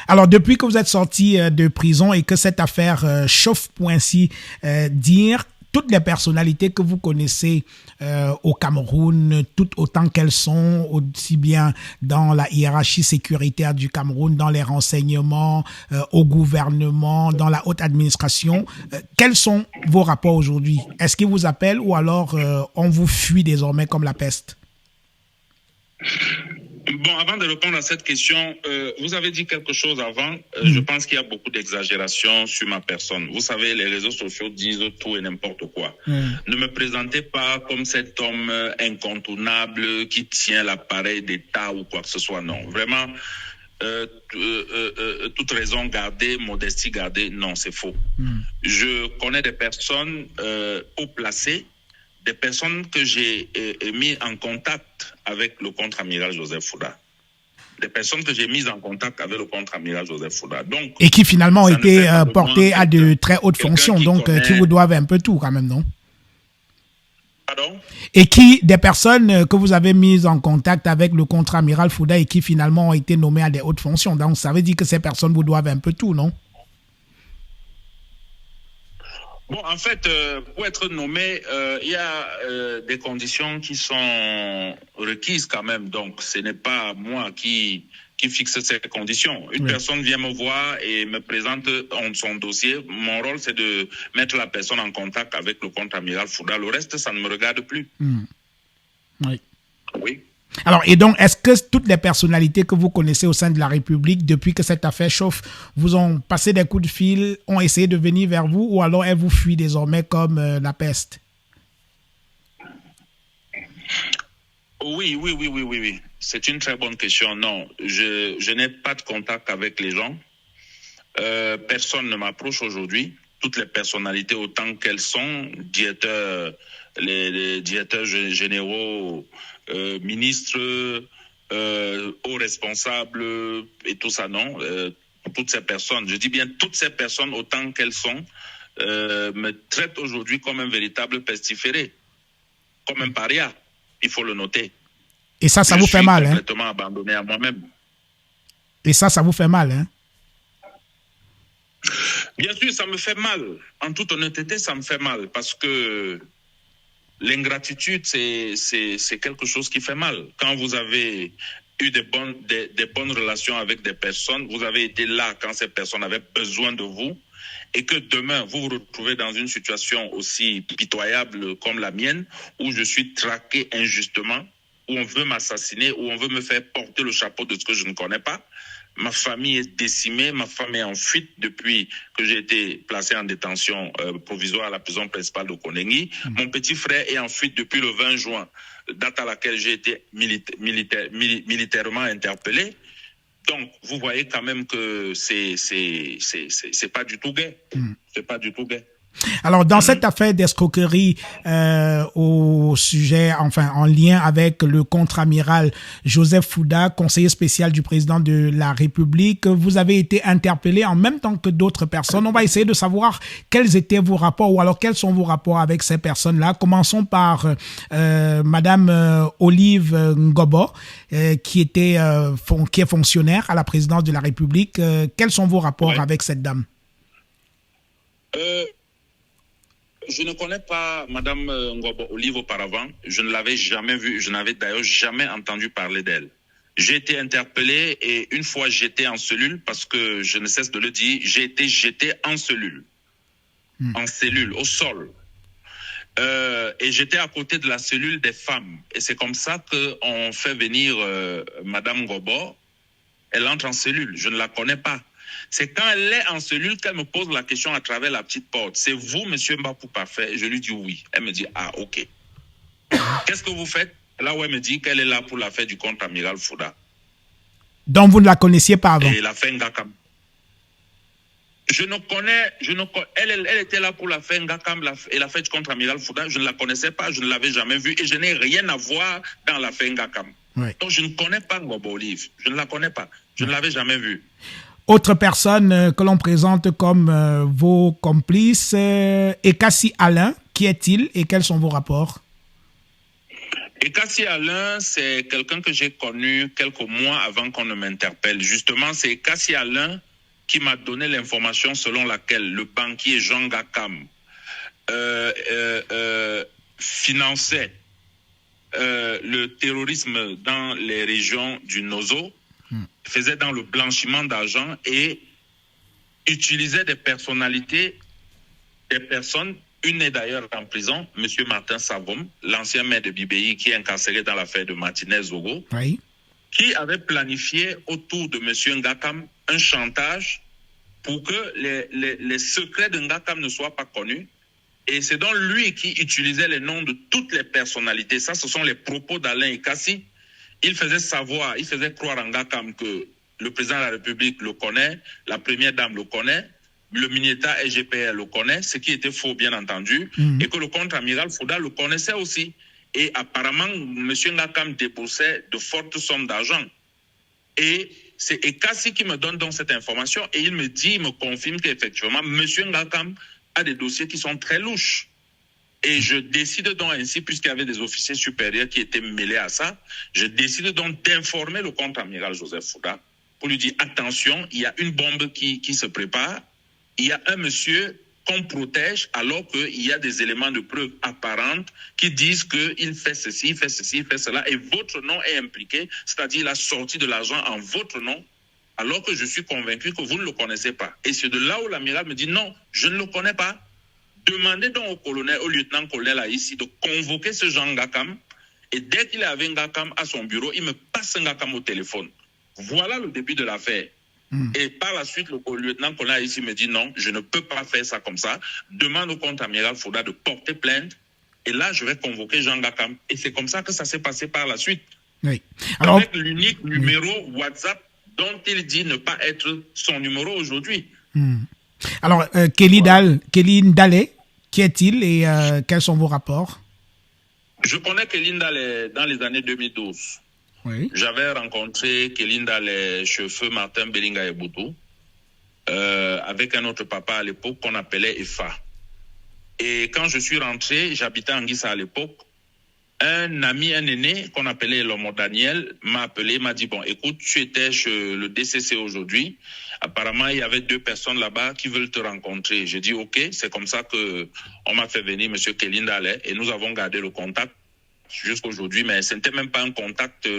Alors, depuis que vous êtes sorti de prison et que cette affaire chauffe pour ainsi dire, toutes les personnalités que vous connaissez au Cameroun, toutes autant qu'elles sont, aussi bien dans la hiérarchie sécuritaire du Cameroun, dans les renseignements, au gouvernement, dans la haute administration, quels sont vos rapports aujourd'hui? Est-ce qu'ils vous appellent ou alors on vous fuit désormais comme la peste? Bon, avant de répondre à cette question, vous avez dit quelque chose avant. Je pense qu'il y a beaucoup d'exagération sur ma personne. Vous savez, les réseaux sociaux disent tout et n'importe quoi. Ne me présentez pas comme cet homme incontournable qui tient l'appareil d'État ou quoi que ce soit. Non, vraiment, toute raison gardée, modestie gardée, non, c'est faux. Je connais des personnes haut placées, des personnes que j'ai mis en contact avec le contre-amiral Joseph Fouda. Des personnes que j'ai mises en contact avec le contre-amiral Joseph Fouda. Donc, et qui finalement ont été portées à de très hautes fonctions, donc qui vous doivent un peu tout quand même, non? Pardon? Et des personnes que vous avez mises en contact avec le contre-amiral Fouda et qui finalement ont été nommées à des hautes fonctions. Donc ça veut dire que ces personnes vous doivent un peu tout, non? Bon, en fait, pour être nommé, il y a des conditions qui sont requises quand même. Donc, ce n'est pas moi qui fixe ces conditions. Une personne vient me voir et me présente son dossier. Mon rôle, c'est de mettre la personne en contact avec le contre-amiral Fouda. Le reste, ça ne me regarde plus. Oui. Oui. Alors, et donc, est-ce que toutes les personnalités que vous connaissez au sein de la République, depuis que cette affaire chauffe, vous ont passé des coups de fil, ont essayé de venir vers vous, ou alors elles vous fuient désormais comme la peste? Oui. C'est une très bonne question. Non, je n'ai pas de contact avec les gens. Personne ne m'approche aujourd'hui. Toutes les personnalités, autant qu'elles sont, les directeurs généraux, ministres, hauts responsables et tout ça, non. Toutes ces personnes, je dis bien toutes ces personnes, autant qu'elles sont, me traitent aujourd'hui comme un véritable pestiféré, comme un paria, il faut le noter. Et ça vous fait mal, hein? Je suis complètement abandonné à moi-même. Et ça vous fait mal, hein? Bien sûr, ça me fait mal. En toute honnêteté, ça me fait mal parce que l'ingratitude, c'est quelque chose qui fait mal. Quand vous avez eu des bonnes relations avec des personnes, vous avez été là quand ces personnes avaient besoin de vous, et que demain, vous vous retrouvez dans une situation aussi pitoyable comme la mienne, où je suis traqué injustement, où on veut m'assassiner, où on veut me faire porter le chapeau de ce que je ne connais pas. Ma famille est décimée, ma femme est en fuite depuis que j'ai été placé en détention provisoire à la prison principale de Konengi. Mon petit frère est en fuite depuis le 20 juin, date à laquelle j'ai été militairement interpellé. Donc, vous voyez quand même que c'est pas du tout gai. C'est pas du tout gai. Alors, dans cette affaire d'escroquerie au sujet, enfin, en lien avec le contre-amiral Joseph Fouda, conseiller spécial du président de la République, vous avez été interpellé en même temps que d'autres personnes. On va essayer de savoir quels étaient vos rapports, ou alors quels sont vos rapports avec ces personnes-là. Commençons par Madame Olive Ngobo, qui est fonctionnaire à la présidence de la République. Quels sont vos rapports avec cette dame? Je ne connais pas Madame Ngobo Olive auparavant. Je ne l'avais jamais vue. Je n'avais d'ailleurs jamais entendu parler d'elle. J'ai été interpellé et une fois j'étais en cellule, parce que je ne cesse de le dire, j'ai été jeté en cellule, au sol. Et j'étais à côté de la cellule des femmes. Et c'est comme ça qu'on fait venir Madame Ngobo. Elle entre en cellule. Je ne la connais pas. C'est quand elle est en cellule qu'elle me pose la question à travers la petite porte. C'est vous, monsieur Mbapou Parfait? Je lui dis oui. Elle me dit, ah, ok. Qu'est-ce que vous faites? Là où elle me dit qu'elle est là pour l'affaire du contre-amiral Fouda. Donc vous ne la connaissiez pas avant? Et l'affaire Ngakam. Elle était là pour l'affaire Ngakam et l'affaire du contre-amiral Fouda. Je ne la connaissais pas, je ne l'avais jamais vue et je n'ai rien à voir dans l'affaire Ngakam. Oui. Donc je ne connais pas Ngobo Olive. Je ne la connais pas. Je ne l'avais jamais vue. Autre personne que l'on présente comme vos complices, Ekassi Alain, qui est-il et quels sont vos rapports? Ekassi Alain, c'est quelqu'un que j'ai connu quelques mois avant qu'on ne m'interpelle. Justement, c'est Ekassi Alain qui m'a donné l'information selon laquelle le banquier Jean Ngakam finançait le terrorisme dans les régions du Nozo, faisait dans le blanchiment d'argent et utilisait des personnalités, des personnes. Une est d'ailleurs en prison, M. Martin Savom, l'ancien maire de Bibéi qui est incarcéré dans l'affaire de Martinez-Zogo, oui, qui avait planifié autour de M. Ngakam un chantage pour que les secrets de Ngakam ne soient pas connus. Et c'est donc lui qui utilisait les noms de toutes les personnalités. Ça, ce sont les propos d'Alain Ekassi. Il faisait croire à Ngakam que le président de la République le connaît, la première dame le connaît, le ministère SGPR le connaît, ce qui était faux, bien entendu, et que le contre-amiral Fouda le connaissait aussi. Et apparemment, M. Ngakam déboursait de fortes sommes d'argent. Et c'est Ekassi qui me donne donc cette information, et il me confirme qu'effectivement, M. Ngakam a des dossiers qui sont très louches. Et je décide donc ainsi, puisqu'il y avait des officiers supérieurs qui étaient mêlés à ça, je décide donc d'informer le contre-amiral Joseph Fouda pour lui dire, attention, il y a une bombe qui se prépare, il y a un monsieur qu'on protège alors qu'il y a des éléments de preuve apparentes qui disent qu'il fait ceci, il fait ceci, il fait cela, et votre nom est impliqué, c'est-à-dire la sortie de l'argent en votre nom, alors que je suis convaincu que vous ne le connaissez pas. Et c'est de là où l'amiral me dit, non, je ne le connais pas. Demandez donc au lieutenant-colonel là ici de convoquer ce Jean Ngakam, et dès qu'il est avec Ngakam à son bureau, il me passe Ngakam au téléphone. Voilà le début de l'affaire. Et par la suite, le lieutenant-colonel ici me dit non, je ne peux pas faire ça comme ça. Demande au contre-amiral Fouda de porter plainte. Et là, je vais convoquer Jean Ngakam. Et c'est comme ça que ça s'est passé par la suite. Oui. Alors, avec l'unique numéro WhatsApp dont il dit ne pas être son numéro aujourd'hui. Alors, Kelly Ndale, qui est-il et quels sont vos rapports? Je connais Kelly Ndale dans les années 2012. Oui. J'avais rencontré Kelly Ndale chez feu Martin Belinga Eboutou avec un autre papa à l'époque qu'on appelait Efa. Et quand je suis rentré, j'habitais en Guissa à l'époque, un ami, un aîné qu'on appelait Lomo Daniel m'a appelé, m'a dit, bon, écoute, tu étais chez le DCC aujourd'hui. Apparemment, il y avait 2 personnes là-bas qui veulent te rencontrer. J'ai dit, ok, c'est comme ça que on m'a fait venir M. Kelly Ndale et nous avons gardé le contact jusqu'aujourd'hui, mais ce n'était même pas un contact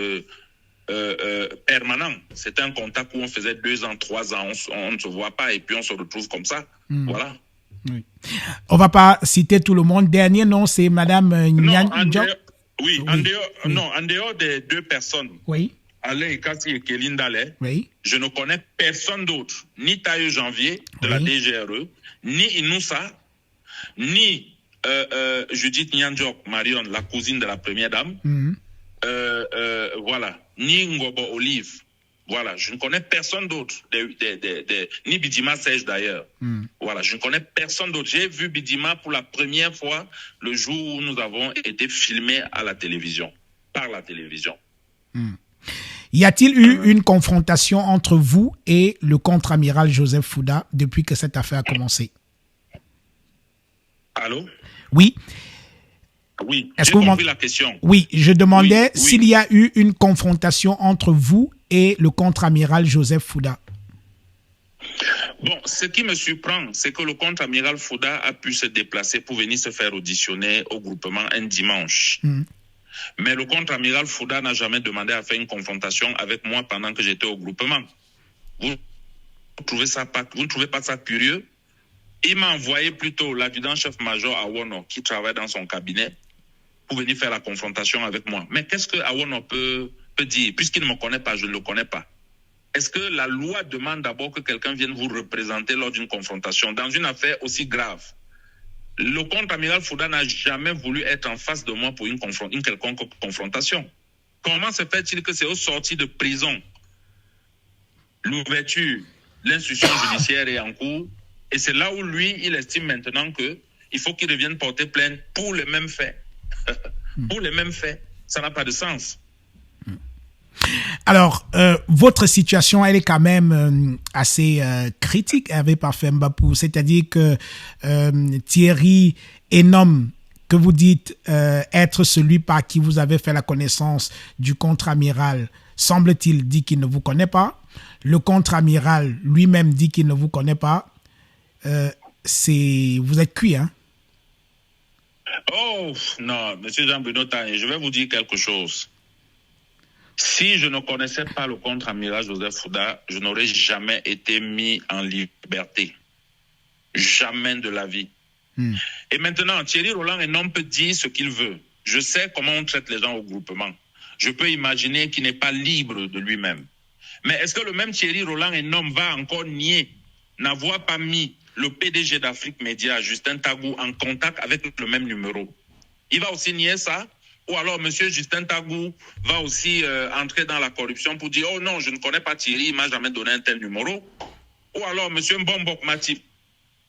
permanent. C'était un contact où on faisait 2 ans, 3 ans, on ne se voit pas et puis on se retrouve comme ça. Voilà. Oui. On ne va pas citer tout le monde. Dernier nom, c'est Madame Nyan Diop. Oui, en dehors des 2 personnes, oui. Alain Ekassi et Kéline Dallet, oui. Je ne connais personne d'autre, ni Tayo Janvier de la DGRE, ni Inoussa, ni Judith Nyan Diop, Marion, la cousine de la première dame, voilà, ni Ngobo Olive. Voilà, je ne connais personne d'autre, ni Bidima Serge d'ailleurs. Voilà, je ne connais personne d'autre. J'ai vu Bidima pour la première fois le jour où nous avons été filmés à la télévision, par la télévision. Y a-t-il eu une confrontation entre vous et le contre-amiral Joseph Fouda depuis que cette affaire a commencé? Allô? Oui. Oui, j'ai compris la question. Oui, je demandais s'il y a eu une confrontation entre vous et le contre-amiral Joseph Fouda. Bon, ce qui me surprend, c'est que le contre-amiral Fouda a pu se déplacer pour venir se faire auditionner au groupement un dimanche. Mais le contre-amiral Fouda n'a jamais demandé à faire une confrontation avec moi pendant que j'étais au groupement. Vous ne trouvez pas ça curieux? Il m'a envoyé plutôt l'adjudant-chef-major Awono qui travaille dans son cabinet pour venir faire la confrontation avec moi. Mais qu'est-ce que Awono peut dire? Puisqu'il ne me connaît pas, je ne le connais pas. Est-ce que la loi demande d'abord que quelqu'un vienne vous représenter lors d'une confrontation dans une affaire aussi grave? Le contre-amiral Fouda n'a jamais voulu être en face de moi pour une quelconque confrontation. Comment se fait-il que c'est au sorti de prison, l'ouverture, l'instruction judiciaire est en cours, et c'est là où lui, il estime maintenant qu'il faut qu'il revienne porter plainte pour les mêmes faits. Pour les mêmes faits. Ça n'a pas de sens. Alors, votre situation, elle est quand même assez critique, Hervé Parfait Mbapou. C'est-à-dire que Thierry Enom, que vous dites être celui par qui vous avez fait la connaissance du contre-amiral, semble-t-il dit qu'il ne vous connaît pas. Le contre-amiral lui-même dit qu'il ne vous connaît pas. Vous êtes cuit, hein? Oh, non, monsieur Jean-Bruno Tanier, je vais vous dire quelque chose. Si je ne connaissais pas le contre-amiral Joseph Fouda, je n'aurais jamais été mis en liberté. Jamais de la vie. Et maintenant, Thierry Roland Enom peut dire ce qu'il veut. Je sais comment on traite les gens au groupement. Je peux imaginer qu'il n'est pas libre de lui-même. Mais est-ce que le même Thierry Roland Enom va encore nier, n'avoir pas mis le PDG d'Afrique Média, Justin Tagou, en contact avec le même numéro? Il va aussi nier ça? Ou alors M. Justin Tagou va aussi entrer dans la corruption pour dire « Oh non, je ne connais pas Thierry, il ne m'a jamais donné un tel numéro. » Ou alors M. Mbombok Matip,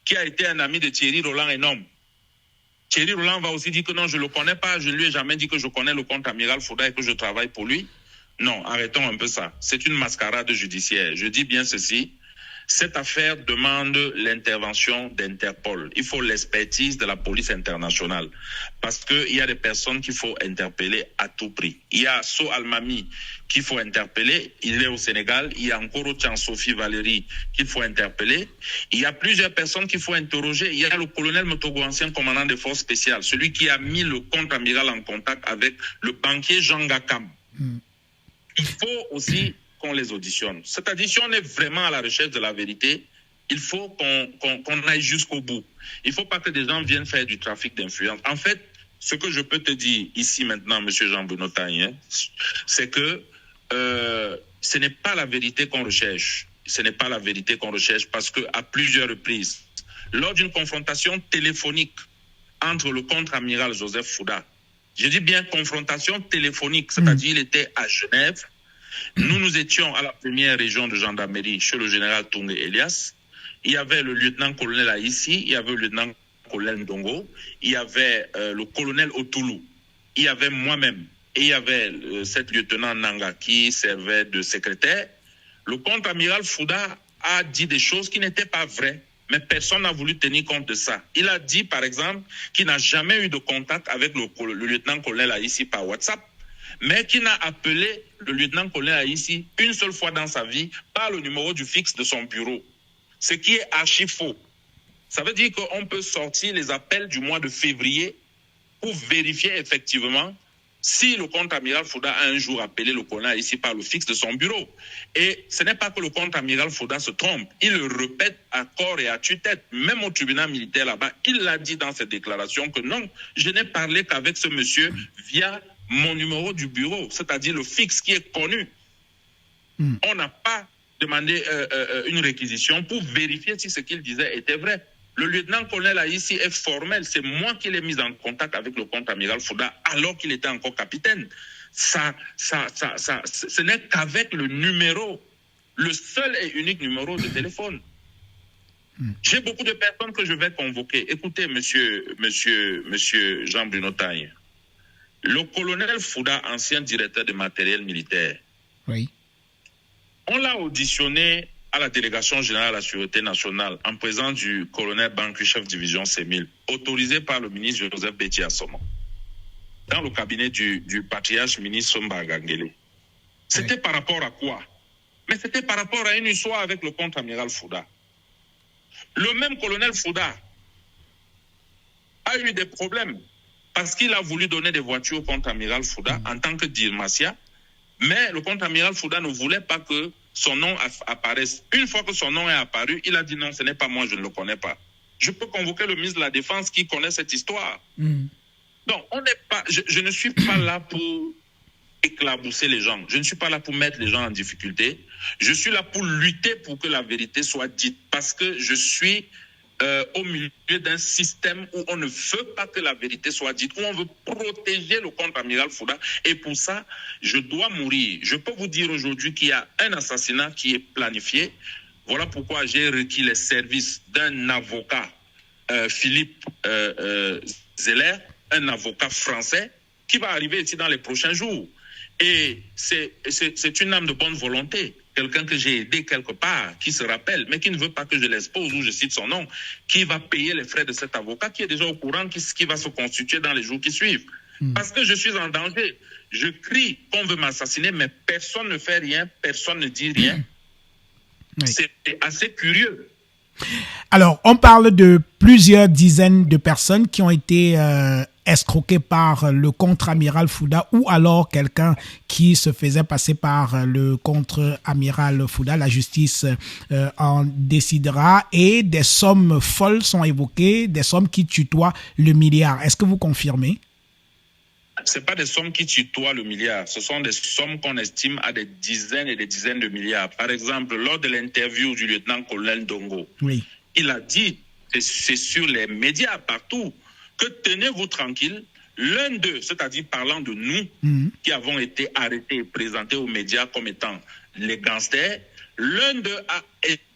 qui a été un ami de Thierry Roland Enom. Thierry Roland va aussi dire que non, je ne le connais pas, je ne lui ai jamais dit que je connais le contre-amiral Fouda et que je travaille pour lui. Non, arrêtons un peu ça. C'est une mascarade judiciaire. Je dis bien ceci. Cette affaire demande l'intervention d'Interpol. Il faut l'expertise de la police internationale parce qu'il y a des personnes qu'il faut interpeller à tout prix. Il y a So Almami qu'il faut interpeller, il est au Sénégal. Il y a encore Sophie Valérie qu'il faut interpeller. Il y a plusieurs personnes qu'il faut interroger. Il y a le colonel Motogo, ancien commandant des forces spéciales, celui qui a mis le contre-amiral en contact avec le banquier Jean Gakam. Il faut aussi qu'on les auditionne. C'est-à-dire, si on est vraiment à la recherche de la vérité, il faut qu'on aille jusqu'au bout. Il ne faut pas que des gens viennent faire du trafic d'influence. En fait, ce que je peux te dire ici maintenant, M. Jean-Bruno Tanier, c'est que ce n'est pas la vérité qu'on recherche. Ce n'est pas la vérité qu'on recherche parce qu'à plusieurs reprises, lors d'une confrontation téléphonique entre le contre-amiral Joseph Fouda, je dis bien confrontation téléphonique, c'est-à-dire il était à Genève. Nous étions à la première région de gendarmerie chez le général Toungé Elias. Il y avait le lieutenant-colonel Aïssi, il y avait le lieutenant-colonel Ndongo, il y avait le colonel Otoulou, il y avait moi-même et il y avait cette lieutenant Nanga qui servait de secrétaire. Le contre-amiral Fouda a dit des choses qui n'étaient pas vraies, mais personne n'a voulu tenir compte de ça. Il a dit, par exemple, qu'il n'a jamais eu de contact avec le lieutenant-colonel Aïssi par WhatsApp, mais qui n'a appelé le lieutenant-colonel Aïssi une seule fois dans sa vie par le numéro du fixe de son bureau. Ce qui est archi faux. Ça veut dire qu'on peut sortir les appels du mois de février pour vérifier effectivement si le contre-amiral Fouda a un jour appelé le colonel ici par le fixe de son bureau. Et ce n'est pas que le contre-amiral Fouda se trompe, il le répète à corps et à tue-tête, même au tribunal militaire là-bas, il l'a dit dans cette déclaration que non, je n'ai parlé qu'avec ce monsieur via mon numéro du bureau, c'est-à-dire le fixe qui est connu. On n'a pas demandé une réquisition pour vérifier si ce qu'il disait était vrai. Le lieutenant-colonel ici est formel. C'est moi qui l'ai mis en contact avec le contre-amiral Fouda alors qu'il était encore capitaine. Ce n'est qu'avec le numéro, le seul et unique numéro de téléphone. J'ai beaucoup de personnes que je vais convoquer. Écoutez, monsieur Jean-Bruno Taille, le colonel Fouda, ancien directeur de matériel militaire, oui. On l'a auditionné à la délégation générale à la Sûreté nationale en présence du colonel Bancu, chef division C1000, autorisé par le ministre Joseph Béti Assomo, dans le cabinet du patriarche ministre Somba Gangele. C'était par rapport à quoi? Mais c'était par rapport à une histoire avec le contre-amiral Fouda. Le même colonel Fouda a eu des problèmes parce qu'il a voulu donner des voitures au contre-amiral Fouda en tant que diplomatie. Mais le contre-amiral Fouda ne voulait pas que son nom apparaisse. Une fois que son nom est apparu, il a dit non, ce n'est pas moi, je ne le connais pas. Je peux convoquer le ministre de la Défense qui connaît cette histoire. Donc, je ne suis pas là pour éclabousser les gens. Je ne suis pas là pour mettre les gens en difficulté. Je suis là pour lutter pour que la vérité soit dite. Parce que je suis au milieu d'un système où on ne veut pas que la vérité soit dite, où on veut protéger le contre-amiral Fouda. Et pour ça, je dois mourir. Je peux vous dire aujourd'hui qu'il y a un assassinat qui est planifié. Voilà pourquoi j'ai requis les services d'un avocat, Philippe Zeller, un avocat français, qui va arriver ici dans les prochains jours. Et c'est une âme de bonne volonté. Quelqu'un que j'ai aidé quelque part, qui se rappelle, mais qui ne veut pas que je l'expose ou je cite son nom, qui va payer les frais de cet avocat, qui est déjà au courant qui va se constituer dans les jours qui suivent. Parce que je suis en danger. Je crie qu'on veut m'assassiner, mais personne ne fait rien, personne ne dit rien. C'est assez curieux. Alors, on parle de plusieurs dizaines de personnes qui ont été escroquées par le contre-amiral Fouda ou alors quelqu'un qui se faisait passer par le contre-amiral Fouda. La justice en décidera et des sommes folles sont évoquées, des sommes qui tutoient le milliard. Est-ce que vous confirmez? Ce n'est pas des sommes qui tutoient le milliard. Ce sont des sommes qu'on estime à des dizaines et des dizaines de milliards. Par exemple, lors de l'interview du lieutenant-colonel Dongo, il a dit, c'est sur les médias partout, que tenez-vous tranquille, l'un d'eux, c'est-à-dire parlant de nous, qui avons été arrêtés et présentés aux médias comme étant les gangsters, l'un d'eux a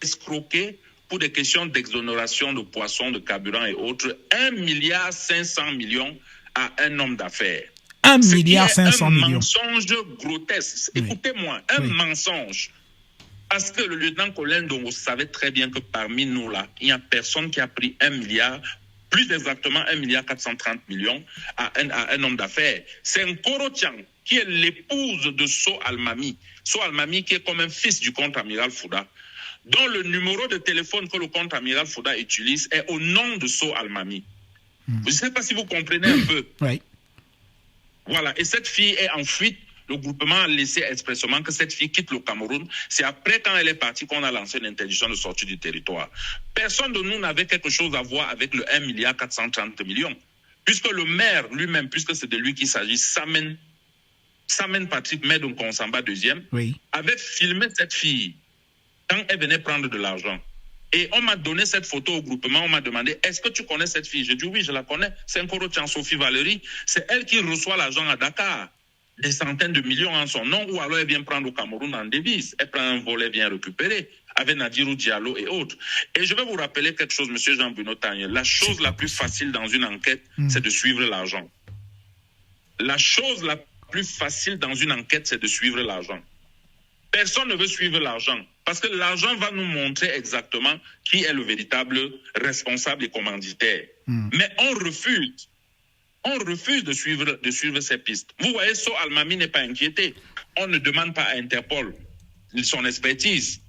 escroqué pour des questions d'exonération de poissons, de carburant et autres, 1,5 milliard à un homme d'affaires. 1,5 milliard. Un mensonge grotesque. Écoutez-moi, un mensonge. Parce que le lieutenant-colonel Dongo savait très bien que parmi nous là, il n'y a personne qui a pris 1 milliard, plus exactement 1,430 milliard à un homme d'affaires. C'est Nkoro Tiang qui est l'épouse de So Almami. So Almami qui est comme un fils du contre-amiral Fouda, dont le numéro de téléphone que le contre-amiral Fouda utilise est au nom de So Almami. Je ne sais pas si vous comprenez un peu. Oui. Voilà, et cette fille est en fuite. Le groupement a laissé expressément que cette fille quitte le Cameroun. C'est après, quand elle est partie, qu'on a lancé une interdiction de sortie du territoire. Personne de nous n'avait quelque chose à voir avec le 1,430 milliard. Puisque le maire lui-même, puisque c'est de lui qu'il s'agit, Samen Patrick, maire de Konsamba deuxième, avait filmé cette fille quand elle venait prendre de l'argent. Et on m'a donné cette photo au groupement, on m'a demandé, est-ce que tu connais cette fille? J'ai dit oui, je la connais. C'est Nkoro Tiang Sophie Valérie. C'est elle qui reçoit l'argent à Dakar. Des centaines de millions en son nom, ou alors elle vient prendre au Cameroun en devise. Elle prend un vol, elle vient récupérer, avec Nadirou Diallo et autres. Et je vais vous rappeler quelque chose, monsieur Jean-Bruno Tagne. La chose la plus facile dans une enquête, c'est de suivre l'argent. La chose la plus facile dans une enquête, c'est de suivre l'argent. Personne ne veut suivre l'argent, parce que l'argent va nous montrer exactement qui est le véritable responsable et commanditaire. Mais on refuse. On refuse de suivre ces pistes. Vous voyez, So Almami n'est pas inquiété. On ne demande pas à Interpol son expertise.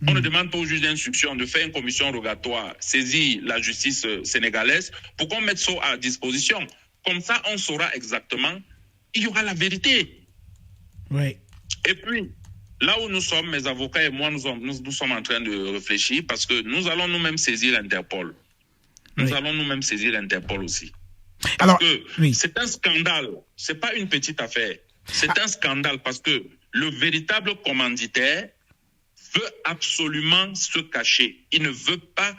On ne demande pas au juge d'instruction de faire une commission rogatoire, saisir la justice sénégalaise pour qu'on mette So à disposition. Comme ça, on saura exactement il y aura la vérité. Oui. Et puis, là où nous sommes, mes avocats et moi, nous sommes en train de réfléchir parce que nous allons nous-mêmes saisir l'Interpol. Nous allons nous-mêmes saisir l'Interpol aussi. Parce que c'est un scandale. C'est pas une petite affaire. C'est un scandale parce que le véritable commanditaire veut absolument se cacher. Il ne veut pas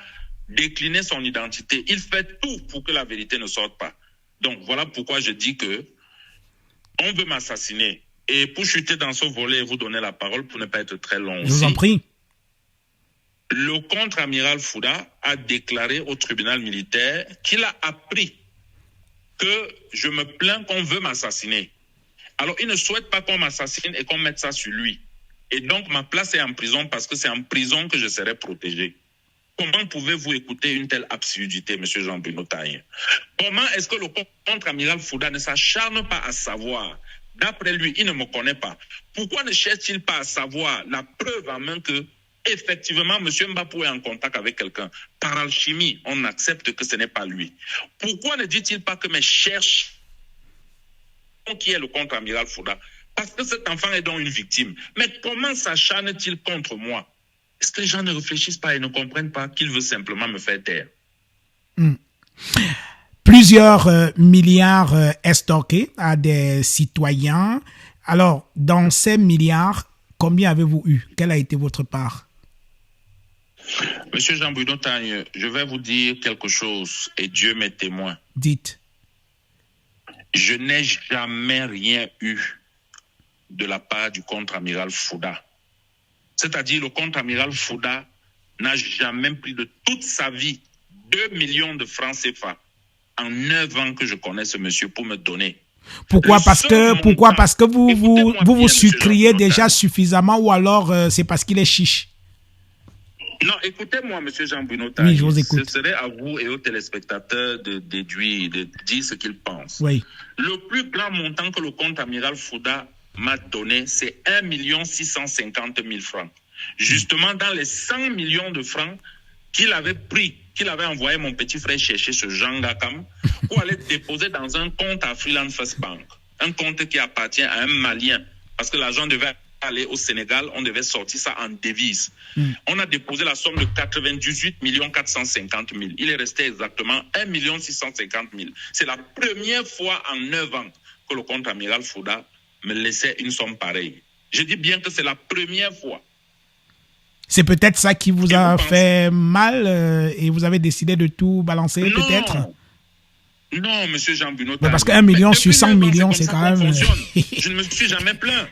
décliner son identité. Il fait tout pour que la vérité ne sorte pas. Donc, voilà pourquoi je dis que on veut m'assassiner. Et pour chuter dans ce volet et vous donner la parole pour ne pas être très long aussi. Je vous en prie. Le contre-amiral Fouda a déclaré au tribunal militaire qu'il a appris que je me plains qu'on veut m'assassiner. Alors, il ne souhaite pas qu'on m'assassine et qu'on mette ça sur lui. Et donc, ma place est en prison parce que c'est en prison que je serai protégé. Comment pouvez-vous écouter une telle absurdité, M. Jean-Bruno Taille? Comment est-ce que le contre-amiral Fouda ne s'acharne pas à savoir? D'après lui, il ne me connaît pas. Pourquoi ne cherche-t-il pas à savoir la preuve en main que, effectivement, M. Mbapou est en contact avec quelqu'un? Par alchimie, on accepte que ce n'est pas lui. Pourquoi ne dit-il pas que mes cherche qui est le contre-amiral Fouda? Parce que cet enfant est donc une victime. Mais comment s'acharne-t-il contre moi? Est-ce que les gens ne réfléchissent pas et ne comprennent pas qu'il veut simplement me faire taire? Plusieurs milliards estorqués à des citoyens. Alors, dans ces milliards, combien avez-vous eu? Quelle a été votre part? Monsieur Jean-Bruno Tagne, je vais vous dire quelque chose et Dieu m'est témoin. Dites. Je n'ai jamais rien eu de la part du contre-amiral Fouda. C'est-à-dire, le contre-amiral Fouda n'a jamais pris de toute sa vie 2 millions de francs CFA en 9 ans que je connais ce monsieur pour me donner. Pourquoi? Parce que vous sucriez déjà suffisamment ou alors c'est parce qu'il est chiche? Non, écoutez-moi, M. Jean-Bruno Taille. Oui, je vous écoute. Ce serait à vous et aux téléspectateurs de déduire, de dire ce qu'ils pensent. Oui. Le plus grand montant que le contre-amiral Fouda m'a donné, c'est 1 650 000 francs. Justement, dans les 100 millions de francs qu'il avait pris, qu'il avait envoyé mon petit frère chercher ce Jean Gakam, pour aller déposer dans un compte à Freeland First Bank. Un compte qui appartient à un Malien. Parce que l'argent devait aller au Sénégal, on devait sortir ça en devise. On a déposé la somme de 98 450 000. Il est resté exactement 1 650 000. C'est la première fois en 9 ans que le contre-amiral Fouda me laissait une somme pareille. Je dis bien que c'est la première fois. C'est peut-être ça qui vous a fait mal et vous avez décidé de tout balancer, peut-être? Non, M. Jean-Bruno. Parce que 1 million sur 100 millions, c'est quand même... Je ne me suis jamais plaint.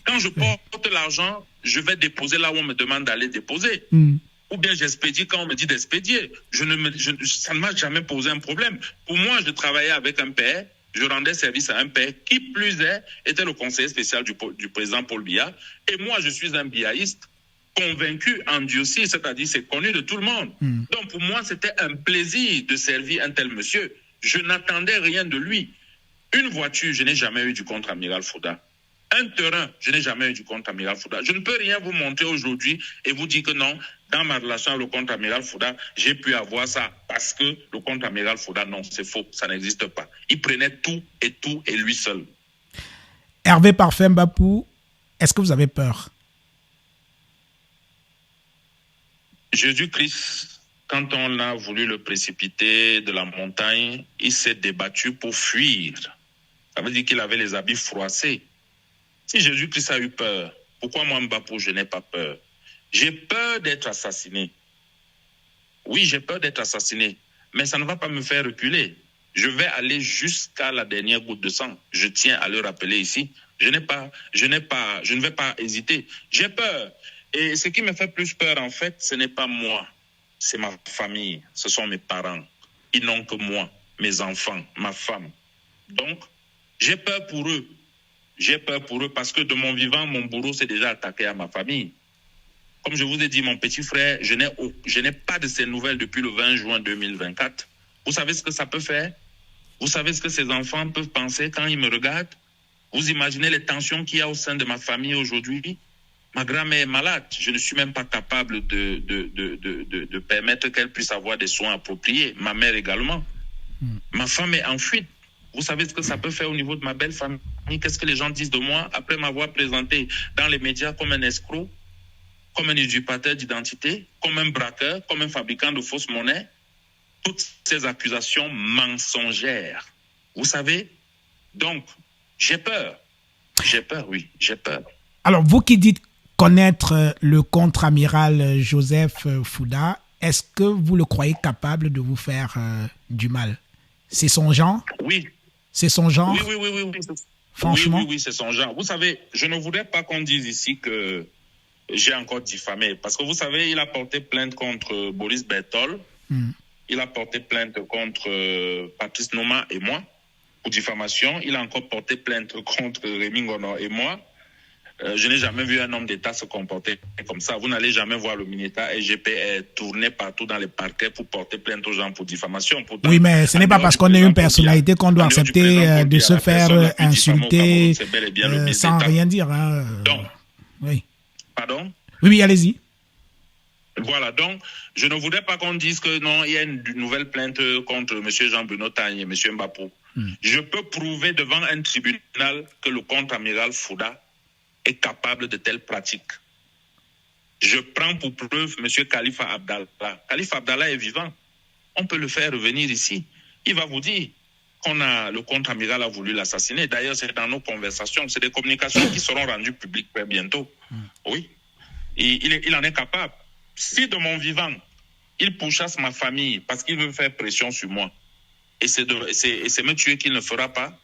Quand je porte l'argent, je vais déposer là où on me demande d'aller déposer. Ou bien j'expédie quand on me dit d'expédier. Ça ne m'a jamais posé un problème. Pour moi, je travaillais avec un père, je rendais service à un père, qui plus est, était le conseiller spécial du président Paul Biya. Et moi, je suis un biaïste convaincu en diocèse, c'est-à-dire c'est connu de tout le monde. Donc pour moi, c'était un plaisir de servir un tel monsieur. Je n'attendais rien de lui. Une voiture, je n'ai jamais eu du contre-amiral Fouda. Un terrain, je n'ai jamais eu du contre-amiral Fouda. Je ne peux rien vous montrer aujourd'hui et vous dire que non, dans ma relation avec le contre-amiral Fouda, j'ai pu avoir ça parce que le contre-amiral Fouda, non, c'est faux, ça n'existe pas. Il prenait tout et lui seul. Hervé Parfait Mbapou, est-ce que vous avez peur? Jésus-Christ, quand on a voulu le précipiter de la montagne, il s'est débattu pour fuir. Ça veut dire qu'il avait les habits froissés. Si Jésus-Christ a eu peur, pourquoi moi, Mbapou, je n'ai pas peur? J'ai peur d'être assassiné. Oui, j'ai peur d'être assassiné, mais ça ne va pas me faire reculer. Je vais aller jusqu'à la dernière goutte de sang. Je tiens à le rappeler ici. Je ne vais pas hésiter. J'ai peur. Et ce qui me fait plus peur, en fait, ce n'est pas moi. C'est ma famille. Ce sont mes parents. Ils n'ont que moi, mes enfants, ma femme. Donc, j'ai peur pour eux. J'ai peur pour eux parce que de mon vivant, mon bourreau s'est déjà attaqué à ma famille. Comme je vous ai dit, mon petit frère, je n'ai pas de ses nouvelles depuis le 20 juin 2024. Vous savez ce que ça peut faire? Vous savez ce que ces enfants peuvent penser quand ils me regardent? Vous imaginez les tensions qu'il y a au sein de ma famille aujourd'hui? Ma grand-mère est malade. Je ne suis même pas capable de permettre qu'elle puisse avoir des soins appropriés. Ma mère également. Ma femme est en fuite. Vous savez ce que ça peut faire au niveau de ma belle famille? Qu'est-ce que les gens disent de moi après m'avoir présenté dans les médias comme un escroc, comme un usurpateur d'identité, comme un braqueur, comme un fabricant de fausses monnaies? Toutes ces accusations mensongères. Vous savez? Donc, j'ai peur. J'ai peur, oui, j'ai peur. Alors, vous qui dites connaître le contre-amiral Joseph Fouda, est-ce que vous le croyez capable de vous faire du mal? C'est son genre? Oui. C'est son genre? Oui. Franchement? Oui, c'est son genre. Vous savez, je ne voudrais pas qu'on dise ici que j'ai encore diffamé. Parce que vous savez, il a porté plainte contre Boris Berthold. Il a porté plainte contre Patrice Noma et moi pour diffamation. Il a encore porté plainte contre Rémi Ngono et moi. Je n'ai jamais vu un homme d'État se comporter comme ça. Vous n'allez jamais voir le ministère SGP tourner partout dans les parquets pour porter plainte aux gens pour diffamation. Pourtant, oui, mais ce n'est pas parce qu'on est une personnalité qu'on doit accepter de se faire insulter sans rien dire. Hein. Donc, oui. Pardon? Oui, allez-y. Voilà, donc, je ne voudrais pas qu'on dise que non, il y a une nouvelle plainte contre M. Jean-Bruno Tagne et M. Mbapou. Je peux prouver devant un tribunal que le contre-amiral Fouda est capable de telles pratiques. Je prends pour preuve M. Khalifa Abdallah. Khalifa Abdallah est vivant. On peut le faire revenir ici. Il va vous dire le contre-amiral a voulu l'assassiner. D'ailleurs, c'est dans nos conversations. C'est des communications qui seront rendues publiques très bientôt. Oui. Il en est capable. Si de mon vivant, il pourchasse ma famille parce qu'il veut faire pression sur moi, et c'est me tuer qu'il ne fera pas,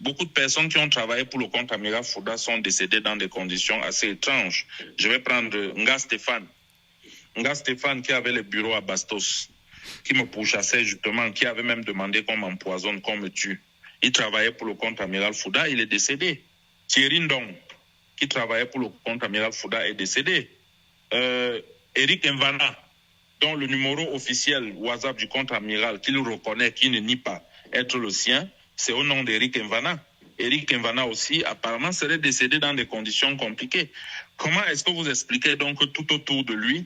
beaucoup de personnes qui ont travaillé pour le contre-amiral Fouda sont décédées dans des conditions assez étranges. Je vais prendre Nga Stéphane. Nga Stéphane qui avait le bureau à Bastos, qui me pourchassait justement, qui avait même demandé qu'on m'empoisonne, qu'on me tue. Il travaillait pour le contre-amiral Fouda, il est décédé. Thierry Ndong, qui travaillait pour le contre-amiral Fouda, est décédé. Eric Mvana, dont le numéro officiel WhatsApp du contre-amiral, qu'il reconnaît, qui ne nie pas être le sien, c'est au nom d'Eric Mvana. Eric Mvana aussi, apparemment, serait décédé dans des conditions compliquées. Comment est-ce que vous expliquez donc que tout autour de lui,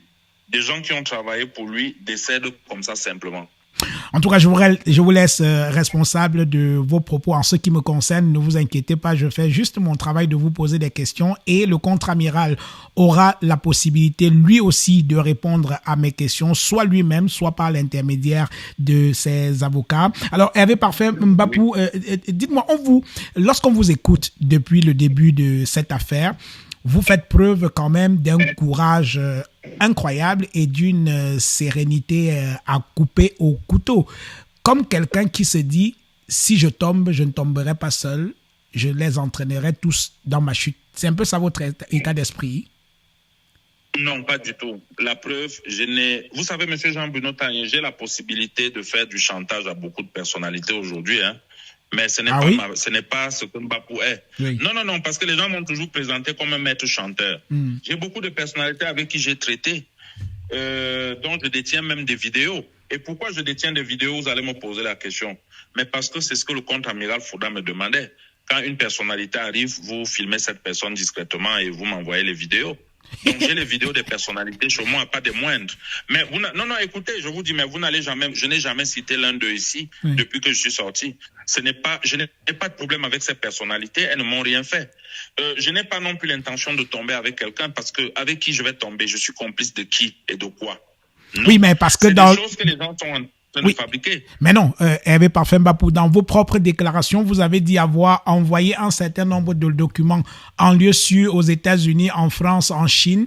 des gens qui ont travaillé pour lui décèdent comme ça simplement? En tout cas, je vous laisse responsable de vos propos. En ce qui me concerne, ne vous inquiétez pas, je fais juste mon travail de vous poser des questions et le contre-amiral aura la possibilité lui aussi de répondre à mes questions, soit lui-même, soit par l'intermédiaire de ses avocats. Alors, Hervé Parfait, Mbapou, dites-moi, lorsqu'on vous écoute depuis le début de cette affaire, vous faites preuve quand même d'un courage incroyable et d'une sérénité à couper au couteau. Comme quelqu'un qui se dit, si je tombe, je ne tomberai pas seul, je les entraînerai tous dans ma chute. C'est un peu ça votre état d'esprit? Non, pas du tout. La preuve, vous savez, M. Jean-Bruno Tagne, j'ai la possibilité de faire du chantage à beaucoup de personnalités aujourd'hui, hein. Mais ce n'est pas ce que Mbapou est. Oui. Non, parce que les gens m'ont toujours présenté comme un maître chanteur. J'ai beaucoup de personnalités avec qui j'ai traité, dont je détiens même des vidéos. Et pourquoi je détiens des vidéos, vous allez me poser la question. Mais parce que c'est ce que le contre-amiral Fouda me demandait. Quand une personnalité arrive, vous filmez cette personne discrètement et vous m'envoyez les vidéos. Donc j'ai les vidéos des personnalités chez moi, pas des moindres. Mais écoutez, je vous dis, mais je n'ai jamais cité l'un d'eux ici depuis que je suis sorti. Je n'ai pas de problème avec ces personnalités, elles ne m'ont rien fait. Je n'ai pas non plus l'intention de tomber avec quelqu'un parce que avec qui je vais tomber, je suis complice de qui et de quoi. Non. Oui, mais parce que c'est des choses que les gens sont en train de fabriquer. Mais non, Hervé Parfait Mbapou, dans vos propres déclarations, vous avez dit avoir envoyé un certain nombre de documents en lieu sûr aux États-Unis, en France, en Chine.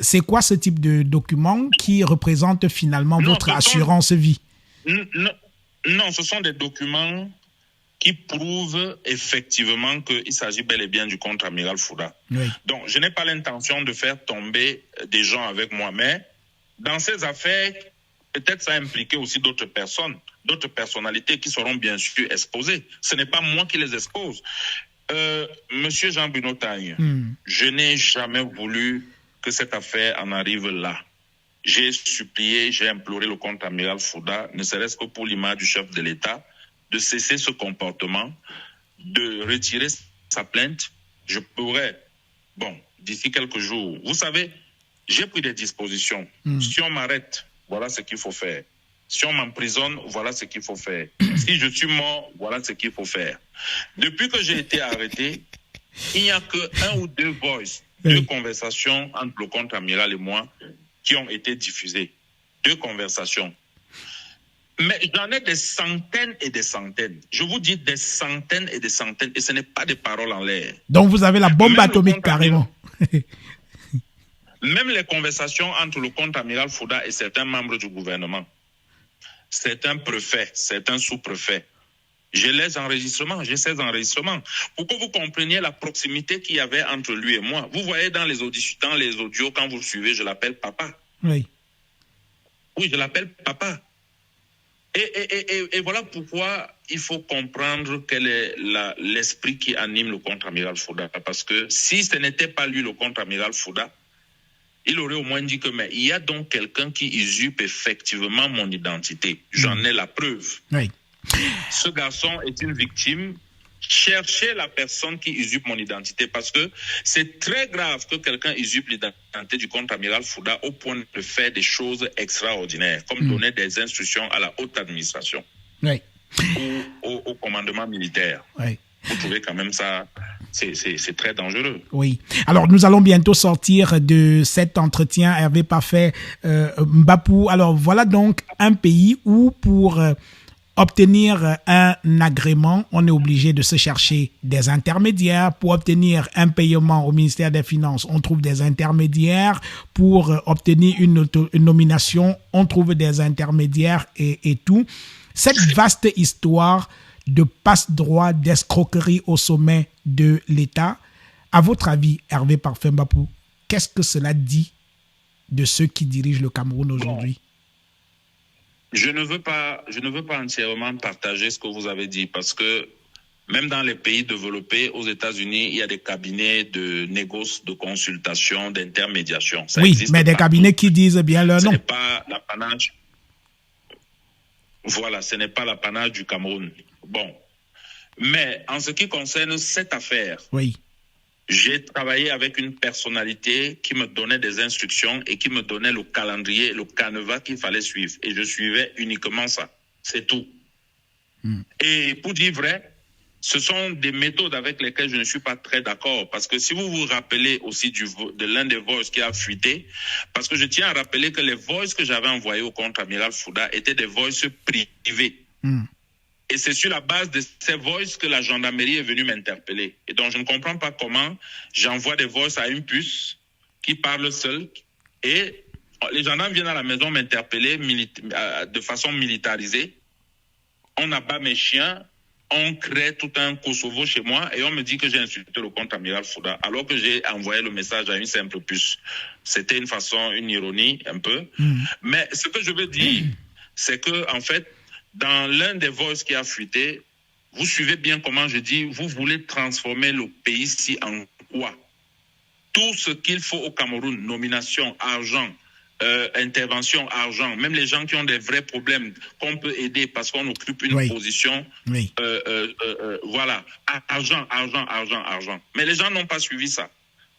C'est quoi ce type de documents qui représentent finalement votre assurance vie? Non, ce sont des documents qui prouvent effectivement qu'il s'agit bel et bien du contre-amiral Fouda. Oui. Donc, je n'ai pas l'intention de faire tomber des gens avec moi, mais dans ces affaires, peut-être ça a impliqué aussi d'autres personnes, d'autres personnalités qui seront bien sûr exposées. Ce n'est pas moi qui les expose. Monsieur Jean-Bruno Tagne, je n'ai jamais voulu que cette affaire en arrive là. J'ai supplié, j'ai imploré le contre-amiral Fouda, ne serait-ce que pour l'image du chef de l'État, de cesser ce comportement, de retirer sa plainte. Je pourrais, d'ici quelques jours, vous savez, j'ai pris des dispositions. Si on m'arrête, voilà ce qu'il faut faire. Si on m'emprisonne, voilà ce qu'il faut faire. Si je suis mort, voilà ce qu'il faut faire. Depuis que j'ai été arrêté, il n'y a que 1 ou 2 voices, 2 conversations entre le contre-amiral et moi qui ont été diffusées. 2 conversations. Mais j'en ai des centaines et des centaines. Je vous dis des centaines et des centaines. Et ce n'est pas des paroles en l'air. Donc vous avez la bombe atomique carrément. Même les conversations entre le contre-amiral Fouda et certains membres du gouvernement. Certains préfets, certains sous-préfets. J'ai ces enregistrements. Pour que vous compreniez la proximité qu'il y avait entre lui et moi. Vous voyez dans les audios, quand vous le suivez, je l'appelle papa. Oui. Oui, je l'appelle papa. Et voilà pourquoi il faut comprendre quel est l'esprit qui anime le contre-amiral Fouda. Parce que si ce n'était pas lui, le contre-amiral Fouda, il aurait au moins dit que mais il y a donc quelqu'un qui usurpe effectivement mon identité. J'en ai la preuve. Oui. Ce garçon est une victime. Cherchez la personne qui usurpe mon identité parce que c'est très grave que quelqu'un usurpe l'identité du contre-amiral Fouda au point de faire des choses extraordinaires, comme donner des instructions à la haute administration oui. ou au commandement militaire. Oui. Vous trouvez quand même ça, c'est très dangereux. Oui. Alors, nous allons bientôt sortir de cet entretien, Hervé Parfait, Mbapou. Alors, voilà donc un pays où pour obtenir un agrément, on est obligé de se chercher des intermédiaires. Pour obtenir un paiement au ministère des Finances, on trouve des intermédiaires. Pour obtenir une nomination, on trouve des intermédiaires et tout. Cette vaste histoire de passe-droit, d'escroquerie au sommet de l'État. À votre avis, Hervé Parfait Mbapou, qu'est-ce que cela dit de ceux qui dirigent le Cameroun aujourd'hui? Je ne veux pas entièrement partager ce que vous avez dit parce que même dans les pays développés, aux États-Unis, il y a des cabinets de négoce, de consultation, d'intermédiation. Oui, mais des cabinets qui disent bien leur nom. Ce n'est pas l'apanage. Voilà, ce n'est pas l'apanage du Cameroun. Bon. Mais en ce qui concerne cette affaire, oui. J'ai travaillé avec une personnalité qui me donnait des instructions et qui me donnait le calendrier, le canevas qu'il fallait suivre. Et je suivais uniquement ça. C'est tout. Et pour dire vrai, ce sont des méthodes avec lesquelles je ne suis pas très d'accord. Parce que si vous vous rappelez aussi de l'un des voices qui a fuité, parce que je tiens à rappeler que les voices que j'avais envoyées au contre-amiral Fouda étaient des voices privées. Et c'est sur la base de ces voices que la gendarmerie est venue m'interpeller. Et donc, je ne comprends pas comment j'envoie des voices à une puce qui parle seule. Et les gendarmes viennent à la maison m'interpeller de façon militarisée. On abat mes chiens. On crée tout un Kosovo chez moi et on me dit que j'ai insulté le contre-amiral Fouda alors que j'ai envoyé le message à une simple puce. C'était une ironie un peu. Mais ce que je veux dire, c'est que, en fait, dans l'un des voices qui a fuité, vous suivez bien comment je dis, vous voulez transformer le pays-ci en quoi? Tout ce qu'il faut au Cameroun, nomination, argent, intervention, argent, même les gens qui ont des vrais problèmes qu'on peut aider parce qu'on occupe une position, voilà, argent. Mais les gens n'ont pas suivi ça.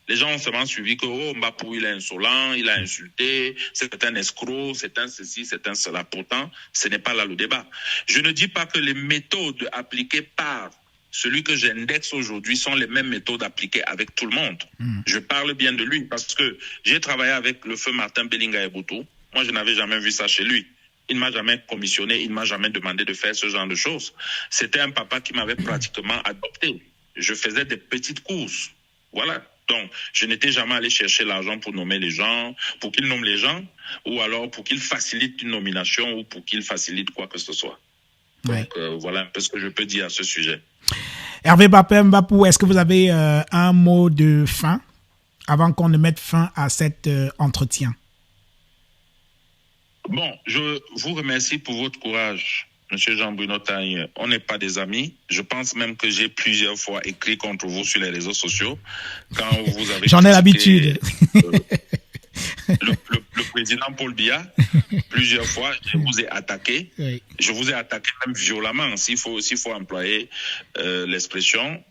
Les gens ont seulement suivi que Mbapou, il est insolent, il a insulté, c'est un escroc, c'est un ceci, c'est un cela. Pourtant, ce n'est pas là le débat. Je ne dis pas que les méthodes appliquées par celui que j'indexe aujourd'hui sont les mêmes méthodes appliquées avec tout le monde. Je parle bien de lui parce que j'ai travaillé avec le feu Martin Bellinga Eboutou. Moi, je n'avais jamais vu ça chez lui. Il ne m'a jamais commissionné, il ne m'a jamais demandé de faire ce genre de choses. C'était un papa qui m'avait pratiquement adopté. Je faisais des petites courses. Voilà. Donc, je n'étais jamais allé chercher l'argent pour nommer les gens, pour qu'ils nomment les gens, ou alors pour qu'ils facilitent une nomination ou pour qu'ils facilitent quoi que ce soit. Donc, voilà un peu ce que je peux dire à ce sujet. Hervé Parfait Mbapou, est-ce que vous avez un mot de fin avant qu'on ne mette fin à cet entretien? Bon, je vous remercie pour votre courage. Monsieur Jean-Bruno Tagne, on n'est pas des amis. Je pense même que j'ai plusieurs fois écrit contre vous sur les réseaux sociaux. Quand vous avez J'en ai l'habitude. Le président Paul Biya, plusieurs fois, je vous ai attaqué. Oui. Je vous ai attaqué même violemment, s'il faut employer l'expression.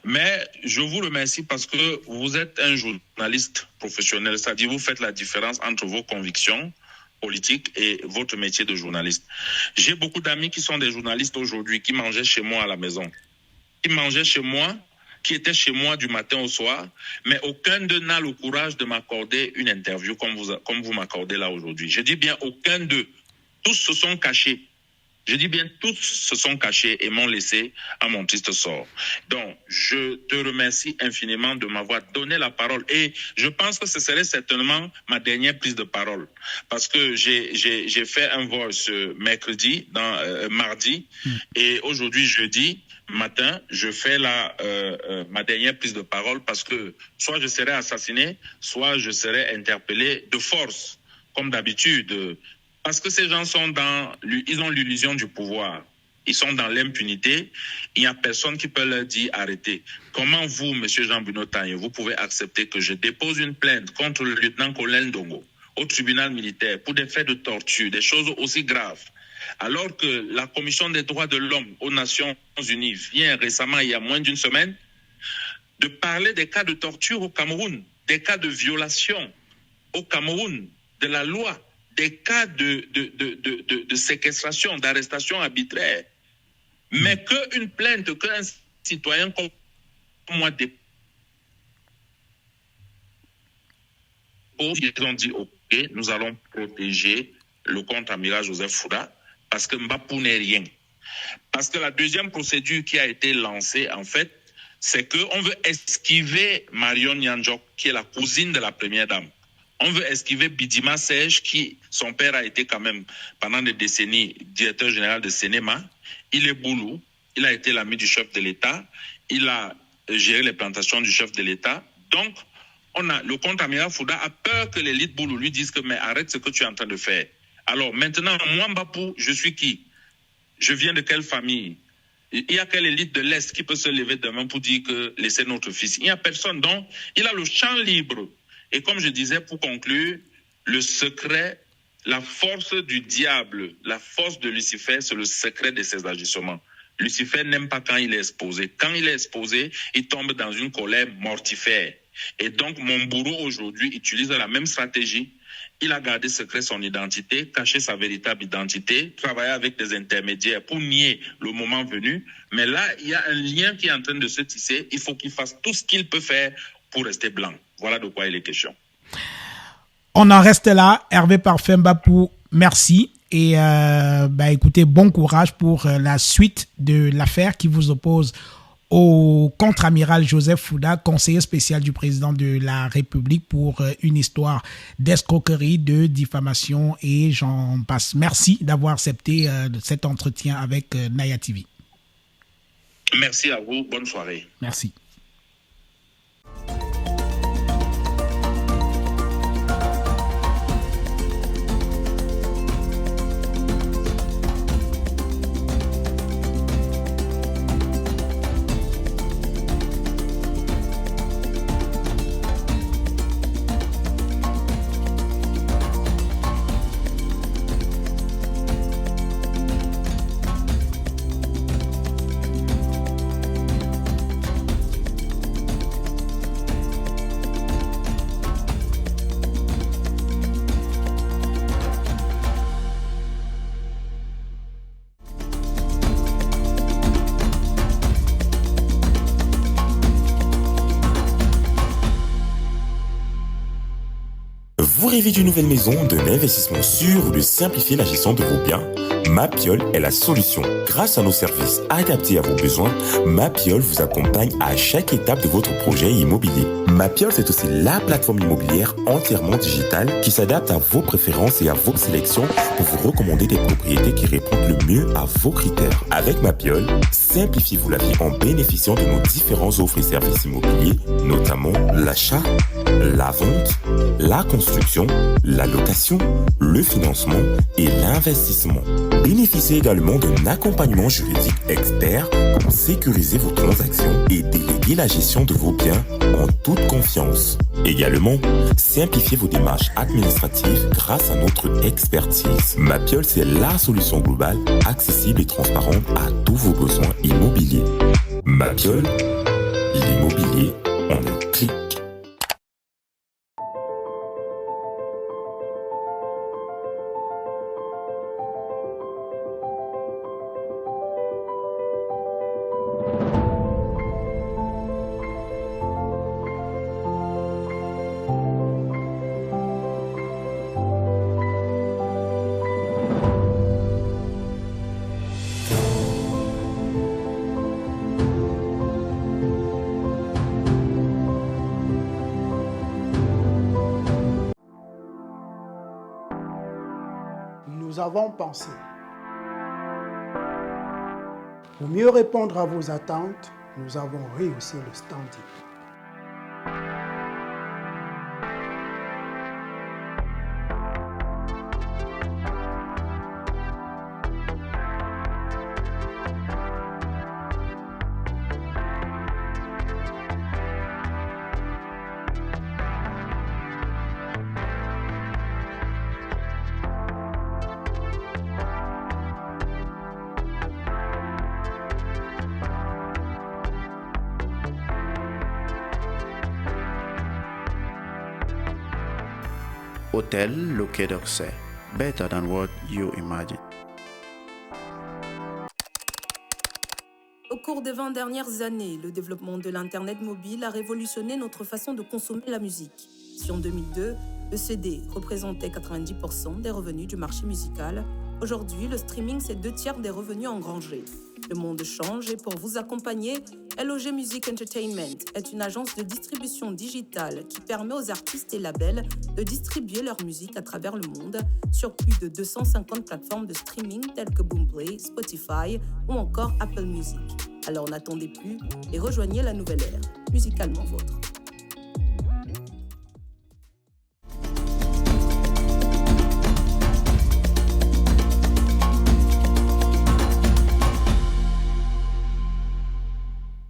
Mais je vous remercie parce que vous êtes un journaliste professionnel. C'est-à-dire, vous faites la différence entre vos convictions, politique et votre métier de journaliste. J'ai beaucoup d'amis qui sont des journalistes aujourd'hui, qui mangeaient chez moi à la maison, qui mangeaient chez moi, qui étaient chez moi du matin au soir, mais aucun d'eux n'a le courage de m'accorder une interview comme vous m'accordez là aujourd'hui. Je dis bien aucun d'eux. Tous se sont cachés. Je dis bien tous se sont cachés et m'ont laissé à mon triste sort. Donc, je te remercie infiniment de m'avoir donné la parole. Et je pense que ce serait certainement ma dernière prise de parole. Parce que j'ai fait un voice mardi, et aujourd'hui, jeudi matin, je fais ma dernière prise de parole parce que soit je serai assassiné, soit je serai interpellé de force, comme d'habitude. Parce que ces gens ils ont l'illusion du pouvoir. Ils sont dans l'impunité. Il n'y a personne qui peut leur dire arrêtez. Comment vous, M. Jean-Bruno Tagné, vous pouvez accepter que je dépose une plainte contre le lieutenant-colonel Ndongo au tribunal militaire pour des faits de torture, des choses aussi graves, alors que la Commission des droits de l'homme aux Nations Unies vient récemment, il y a moins d'une semaine, de parler des cas de torture au Cameroun, des cas de violation au Cameroun, de la loi, des cas de séquestration, d'arrestation arbitraire, mais qu'une plainte, qu'un citoyen comme moi dépose, ils ont dit ok, nous allons protéger le contre-amiral Joseph Fouda parce que Mbapou n'est rien. Parce que la deuxième procédure qui a été lancée, en fait, c'est qu'on veut esquiver Marion Nyanjok, qui est la cousine de la première dame. On veut esquiver Bidima Serge, qui, son père a été quand même, pendant des décennies, directeur général de Sénéma. Il est Boulou. Il a été l'ami du chef de l'État. Il a géré les plantations du chef de l'État. Donc, le contre-amiral Fouda a peur que l'élite Boulou lui dise que, mais arrête ce que tu es en train de faire. Alors, maintenant, moi, Mbapou, je suis qui? Je viens de quelle famille? Il y a quelle élite de l'Est qui peut se lever demain pour dire que laissez notre fils? Il n'y a personne. Donc, il a le champ libre. Et comme je disais, pour conclure, le secret, la force du diable, la force de Lucifer, c'est le secret de ses agissements. Lucifer n'aime pas quand il est exposé. Quand il est exposé, il tombe dans une colère mortifère. Et donc, mon bourreau aujourd'hui utilise la même stratégie. Il a gardé secret son identité, caché sa véritable identité, travaillé avec des intermédiaires pour nier le moment venu. Mais là, il y a un lien qui est en train de se tisser. Il faut qu'il fasse tout ce qu'il peut faire pour rester blanc. Voilà de quoi il est question. On en reste là. Hervé Parfait Mbapou, merci. Et écoutez, bon courage pour la suite de l'affaire qui vous oppose au contre-amiral Joseph Fouda, conseiller spécial du président de la République pour une histoire d'escroquerie, de diffamation et j'en passe. Merci d'avoir accepté cet entretien avec Naya TV. Merci à vous. Bonne soirée. Merci. Vous rêvez d'une nouvelle maison, d'un investissement sûr ou de simplifier la gestion de vos biens? Mapiol est la solution. Grâce à nos services adaptés à vos besoins, Mapiol vous accompagne à chaque étape de votre projet immobilier. Mapiol, c'est aussi la plateforme immobilière entièrement digitale qui s'adapte à vos préférences et à vos sélections pour vous recommander des propriétés qui répondent le mieux à vos critères. Avec Mapiol, simplifiez-vous la vie en bénéficiant de nos différents offres et services immobiliers, notamment l'achat, la vente, la construction, la location, le financement et l'investissement. Bénéficiez également d'un accompagnement juridique expert pour sécuriser vos transactions et déléguer la gestion de vos biens en toute confiance. Également, simplifiez vos démarches administratives grâce à notre expertise. Mapiol, c'est la solution globale, accessible et transparente à tous vos besoins immobiliers. Mapiol, l'immobilier en un clic. nous avons pensé. Pour mieux répondre à vos attentes, nous avons rehaussé le standing. Hôtel Le Quai d'Orsay. Better than what you imagine. Au cours des 20 dernières années, le développement de l'Internet mobile a révolutionné notre façon de consommer la musique. Si en 2002, le CD représentait 90% des revenus du marché musical, aujourd'hui, le streaming, c'est 2/3 des revenus engrangés. Le monde change et pour vous accompagner, LOG Music Entertainment est une agence de distribution digitale qui permet aux artistes et labels de distribuer leur musique à travers le monde sur plus de 250 plateformes de streaming telles que Boomplay, Spotify ou encore Apple Music. Alors n'attendez plus et rejoignez la nouvelle ère, musicalement vôtre.